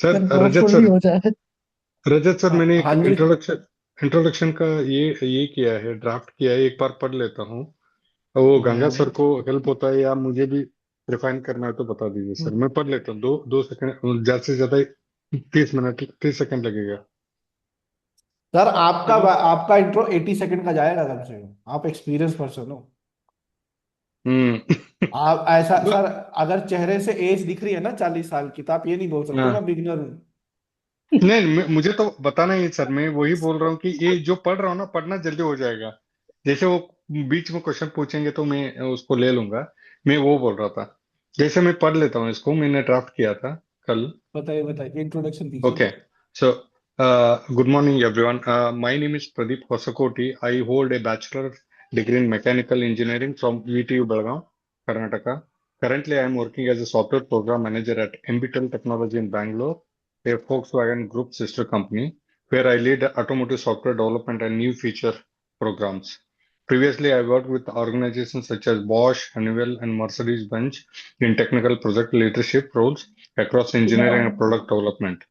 Speaker 5: सर
Speaker 7: सर रजत
Speaker 5: होपफुली
Speaker 7: सर,
Speaker 5: हो जाए।
Speaker 7: मैंने एक
Speaker 1: हाँ जी।
Speaker 7: इंट्रोडक्शन का ये किया है, ड्राफ्ट किया है, एक बार पढ़ लेता हूँ। और वो गंगा सर
Speaker 1: हम्म,
Speaker 7: को हेल्प होता है या मुझे भी रिफाइन करना है तो बता दीजिए सर, मैं पढ़ लेता हूँ, 2 2 सेकंड, ज्यादा से ज्यादा 30 मिनट, 30 सेकंड लगेगा।
Speaker 1: सर आपका इंट्रो 80 सेकंड का जाएगा कम से कम, आप एक्सपीरियंस पर्सन हो।
Speaker 7: हम्म।
Speaker 1: आप ऐसा सर, अगर चेहरे से एज दिख रही है ना 40 साल की, तो आप ये नहीं बोल सकते
Speaker 7: हाँ,
Speaker 1: मैं बिगिनर हूँ।
Speaker 7: नहीं मुझे तो बताना ही है सर, मैं वही बोल रहा हूँ कि ये जो पढ़ रहा हूँ ना, पढ़ना जल्दी हो जाएगा। जैसे वो बीच में क्वेश्चन पूछेंगे तो मैं उसको ले लूंगा। मैं वो बोल रहा था, जैसे मैं पढ़ लेता हूँ इसको, मैंने ड्राफ्ट किया था कल।
Speaker 1: बताइए बताइए, इंट्रोडक्शन दीजिए।
Speaker 7: Okay, so good morning everyone. My name is Pradeep Hosakoti. I hold a bachelor degree in mechanical engineering from VTU Belgaum, Karnataka. Currently, I am working as a software program manager at MBTEL Technology in Bangalore, a Volkswagen Group sister company, where I lead automotive software development and new feature programs. Previously, I worked with organizations such as Bosch, Honeywell, and Mercedes-Benz in technical project leadership roles across engineering and product development.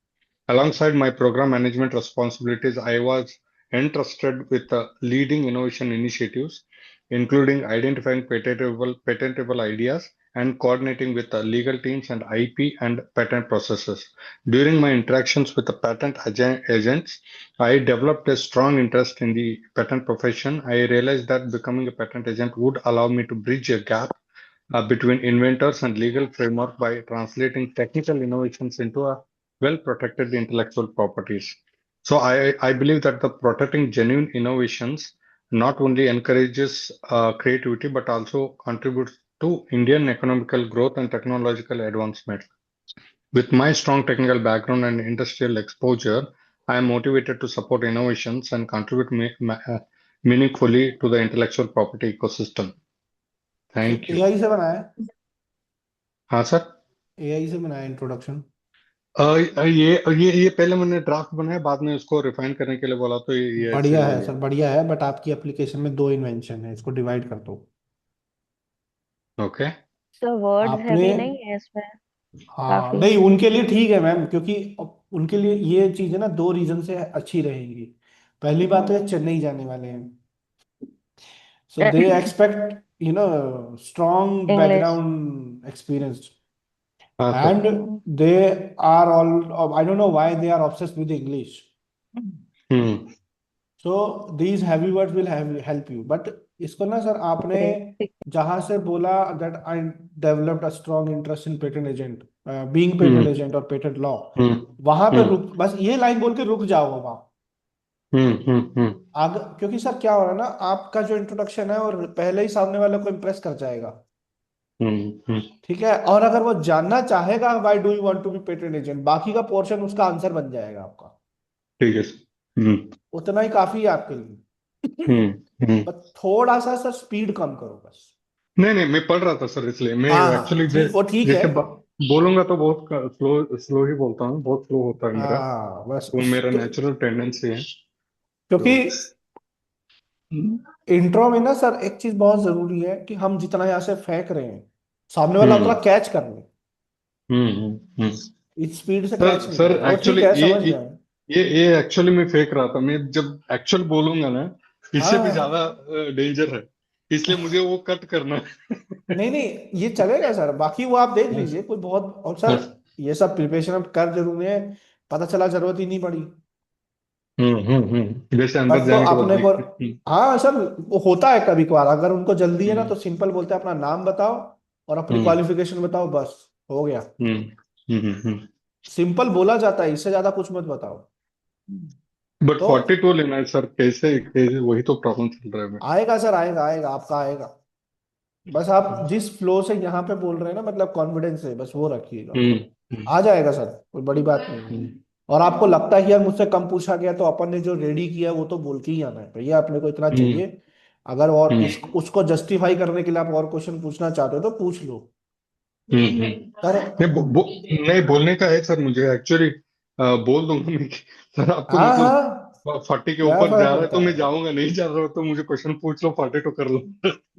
Speaker 7: Alongside my program management responsibilities, I was entrusted with leading innovation initiatives, including identifying patentable ideas and coordinating with legal teams and IP and patent processes. During my interactions with the agents, I developed a strong interest in the patent profession. I realized that becoming a patent agent would allow me to bridge a gap between inventors and legal framework by translating technical innovations into a well-protected intellectual properties. So I believe that the protecting genuine innovations not only encourages creativity but also contributes to Indian economical growth and technological advancement. With my strong technical background and industrial exposure, I am motivated to support innovations and contribute meaningfully to the intellectual property ecosystem.
Speaker 1: Sir
Speaker 7: Thank you.
Speaker 1: AI से बनाया?
Speaker 7: हाँ sir.
Speaker 1: AI से बनाया introduction?
Speaker 7: ये पहले मैंने draft बनाया, बाद में उसको रिफाइन करने के लिए बोला तो ये ऐसे
Speaker 1: बढ़िया
Speaker 7: ले
Speaker 1: है
Speaker 7: लिया।
Speaker 1: सर, बढ़िया है, बट आपकी एप्लीकेशन में दो इन्वेंशन है, इसको डिवाइड कर दो।
Speaker 7: ओके।
Speaker 2: सर वर्ड्स
Speaker 1: आपने,
Speaker 2: हैवी नहीं है इसमें?
Speaker 1: हाँ
Speaker 2: काफी।
Speaker 1: नहीं, उनके लिए ठीक है मैम, क्योंकि उनके लिए ये चीज है ना, दो रीजन से अच्छी रहेंगी। पहली बात तो ये चेन्नई जाने वाले हैं, so they expect strong
Speaker 2: English.
Speaker 1: Background experience,
Speaker 7: हाँ sir.
Speaker 1: And they are all, I don't know why they are obsessed with English.
Speaker 7: Hmm
Speaker 1: so these heavy words will help you, but इसको ना सर आपने
Speaker 2: great.
Speaker 1: जहां से बोला that I developed a strong interest in patent agent, being patent
Speaker 7: hmm
Speaker 1: agent और patent law,
Speaker 7: hmm
Speaker 1: वहां पे
Speaker 7: हम्म
Speaker 1: रुक, बस ये लाइन बोल के रुक जाओ अब आप
Speaker 7: हम्म।
Speaker 1: आगे, क्योंकि सर क्या हो रहा है ना, आपका जो इंट्रोडक्शन है और पहले ही सामने वाले को इम्प्रेस कर जाएगा।
Speaker 7: हम्म।
Speaker 1: ठीक है, और अगर वो जानना चाहेगा why do you want to be patent agent, बाकी का पोर्शन उसका आंसर बन जाएगा आपका।
Speaker 7: ठीक है सर।
Speaker 1: उतना ही काफी है आपके लिए।
Speaker 7: हम्म।
Speaker 1: बस थोड़ा सा सर स्पीड कम करो बस।
Speaker 7: नहीं नहीं, मैं पढ़ रहा था सर, इसलिए मैं
Speaker 1: हाँ
Speaker 7: एक्चुअली
Speaker 1: हाँ नहीं वो ठीक है।
Speaker 7: जैसे बोलूंगा तो बहुत स्लो स्लो ही बोलता हूँ, बहुत स्लो होता है मेरा।
Speaker 1: हाँ बस
Speaker 7: वो मेरा नेचुरल टेंडेंसी है।
Speaker 1: क्योंकि
Speaker 7: तो हम्म
Speaker 1: इंट्रो में ना सर एक चीज बहुत जरूरी है कि हम जितना यहाँ से फेंक रहे हैं सामने वाला उतना
Speaker 7: हम्म
Speaker 1: कैच कर ले।
Speaker 7: हम्म हम्म।
Speaker 1: इस स्पीड से
Speaker 7: सर
Speaker 1: कैच नहीं
Speaker 7: सर
Speaker 1: करेगा वो, ठीक
Speaker 7: एक्चुअली
Speaker 1: है
Speaker 7: ये
Speaker 1: समझ
Speaker 7: ये
Speaker 1: गया।
Speaker 7: ये एक्चुअली मैं फेंक रहा था। मैं जब एक्चुअल बोलूंगा ना, इससे भी
Speaker 1: हाँ
Speaker 7: ज्यादा डेंजर है, इसलिए मुझे वो कट करना है।
Speaker 1: नहीं नहीं ये चलेगा सर, बाकी वो आप देख लीजिए कोई बहुत, और सर ये सब प्रिपरेशन अब कर जरूर है, पता चला जरूरत ही नहीं पड़ी।
Speaker 7: जैसे अंदर
Speaker 1: बट तो
Speaker 7: जाने के बाद
Speaker 1: अपने
Speaker 7: भी
Speaker 1: को, हाँ सर वो होता है कभी कभार, अगर उनको जल्दी है ना
Speaker 7: हम्म
Speaker 1: तो सिंपल बोलते हैं अपना नाम बताओ और अपनी
Speaker 7: हम्म
Speaker 1: क्वालिफिकेशन बताओ, बस हो गया।
Speaker 7: हम्म हम्म।
Speaker 1: सिंपल बोला जाता है, इससे ज्यादा कुछ मत बताओ।
Speaker 7: बट
Speaker 1: तो
Speaker 7: 42 लेना है सर, कैसे कैसे, वही तो प्रॉब्लम चल रहा है।
Speaker 1: आएगा सर, आएगा आएगा आपका आएगा। बस आप जिस फ्लो से यहाँ पे बोल रहे हैं ना, मतलब कॉन्फिडेंस से, बस वो रखिएगा।
Speaker 7: हम्म हम्म
Speaker 1: आ जाएगा सर, कोई बड़ी बात नहीं है।
Speaker 7: हम्म
Speaker 1: और आपको लगता है कि यार मुझसे कम पूछा गया, तो अपन ने जो रेडी किया वो तो बोल के ही आना है भैया, अपने को इतना
Speaker 7: हम्म
Speaker 1: चाहिए। अगर और
Speaker 7: हम्म
Speaker 1: इस उसको जस्टिफाई करने के लिए आप और क्वेश्चन पूछना चाहते हो तो पूछ लो। सर
Speaker 7: नहीं नहीं, बोलने का है सर मुझे एक्चुअली। बोल दूंगा मैं कि सर आपको
Speaker 1: हाँ
Speaker 7: मतलब
Speaker 1: हाँ
Speaker 7: 40 के
Speaker 1: क्या
Speaker 7: ऊपर
Speaker 1: फर्क
Speaker 7: जा रहा है तो
Speaker 1: पड़ता
Speaker 7: मैं
Speaker 1: है,
Speaker 7: जाऊंगा, नहीं जा रहा हो तो मुझे क्वेश्चन पूछ लो, 42 कर लो।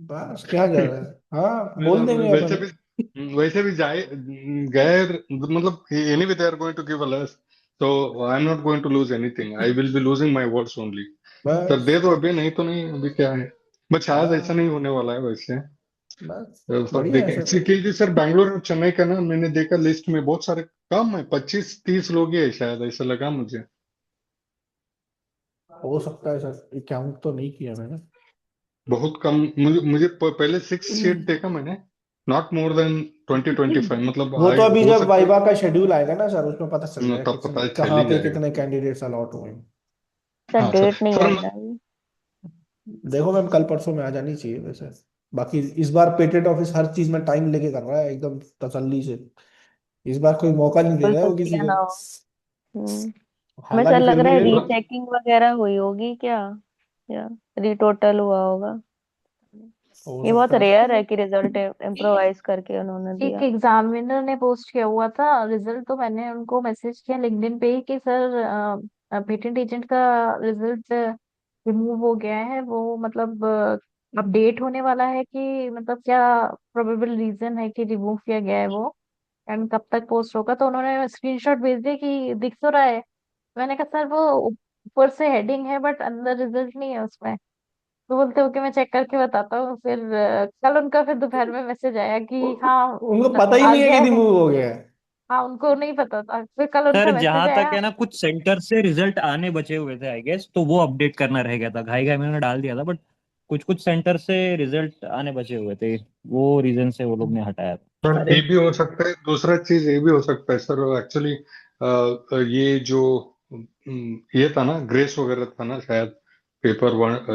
Speaker 1: बस क्या जा रहा है, हाँ बोल
Speaker 7: मेरा
Speaker 1: देंगे
Speaker 7: वैसे
Speaker 1: अपन।
Speaker 7: भी वैसे भी जाए गए, मतलब anyway they are going to give a less, so I am not going to lose anything, I will be losing my words only। Sir दे
Speaker 1: बस
Speaker 7: दो अभी, नहीं तो नहीं, अभी क्या है। बट शायद ऐसा
Speaker 1: हाँ
Speaker 7: नहीं होने वाला है वैसे।
Speaker 1: बस
Speaker 7: सब
Speaker 1: बढ़िया है
Speaker 7: देखें
Speaker 1: सर।
Speaker 7: क्योंकि सर बैंगलोर और चेन्नई का ना, मैंने देखा लिस्ट में बहुत सारे कम है, 25-30 लोग ही है शायद, ऐसा लगा मुझे।
Speaker 1: हो सकता है सर, काउंट तो नहीं किया मैंने।
Speaker 7: बहुत कम। मुझे पहले 6 सीट देखा मैंने, नॉट मोर देन 20-25, मतलब
Speaker 1: वो तो अभी
Speaker 7: हो
Speaker 1: जब
Speaker 7: सकता
Speaker 1: वाइवा का शेड्यूल आएगा ना सर, उसमें पता चल जाएगा
Speaker 7: तब
Speaker 1: कितने
Speaker 7: पता चल
Speaker 1: कहाँ
Speaker 7: ही
Speaker 1: पे
Speaker 7: जाएगा।
Speaker 1: कितने कैंडिडेट्स अलॉट हुए हैं।
Speaker 2: सर
Speaker 7: हाँ सर
Speaker 2: डेट नहीं
Speaker 7: सर
Speaker 2: आई ना अभी।
Speaker 1: देखो मैम कल परसों में आ जानी चाहिए वैसे। बाकी इस बार पेटेंट ऑफिस हर चीज में टाइम लेके कर रहा है एकदम तसल्ली से। इस बार कोई मौका नहीं दे
Speaker 2: बिल्कुल
Speaker 1: रहा है वो किसी
Speaker 2: छुट्टियां
Speaker 1: को।
Speaker 2: ना हो। हमें सर
Speaker 1: हालांकि
Speaker 2: लग
Speaker 1: फिर
Speaker 2: रहा
Speaker 1: भी
Speaker 2: है
Speaker 1: देखो,
Speaker 2: रीचेकिंग वगैरह हुई होगी क्या, या रीटोटल हुआ होगा।
Speaker 1: हो
Speaker 2: ये बहुत
Speaker 1: सकता है।
Speaker 2: रेयर है कि रिजल्ट इम्प्रोवाइज करके उन्होंने एक दिया। एग्जामिनर ने पोस्ट किया हुआ था रिजल्ट, तो मैंने उनको मैसेज किया लिंक्डइन पे ही कि सर पेटेंट एजेंट का रिजल्ट रिमूव हो गया है, वो मतलब अपडेट होने वाला है कि मतलब क्या प्रोबेबल रीजन है कि रिमूव किया गया है वो, एंड कब तक पोस्ट होगा। तो उन्होंने स्क्रीनशॉट भेज दिया कि दिख तो रहा है। मैंने कहा सर वो ऊपर से हेडिंग है बट अंदर रिजल्ट नहीं है उसमें। तो बोलते हो कि मैं चेक करके बताता हूँ। फिर कल उनका फिर दोपहर में मैसेज आया कि हाँ
Speaker 1: उनको पता ही
Speaker 2: आ
Speaker 1: नहीं है
Speaker 2: गया
Speaker 1: कि
Speaker 2: है।
Speaker 1: रिमूव हो गया है।
Speaker 2: हाँ उनको नहीं पता था, फिर कल
Speaker 3: सर
Speaker 2: उनका मैसेज
Speaker 3: जहां तक
Speaker 2: आया।
Speaker 3: है ना, कुछ सेंटर से रिजल्ट आने बचे हुए थे आई गेस, तो वो अपडेट करना रह गया था, घाई घाई में उन्होंने डाल दिया था, बट कुछ कुछ सेंटर से रिजल्ट आने बचे हुए थे, वो रीजन से वो लोग ने हटाया था।
Speaker 7: सर
Speaker 4: अरे
Speaker 7: ये भी हो सकता है, दूसरा चीज ये भी हो सकता है सर, एक्चुअली ये जो ये था ना, ग्रेस वगैरह था ना शायद, पेपर 1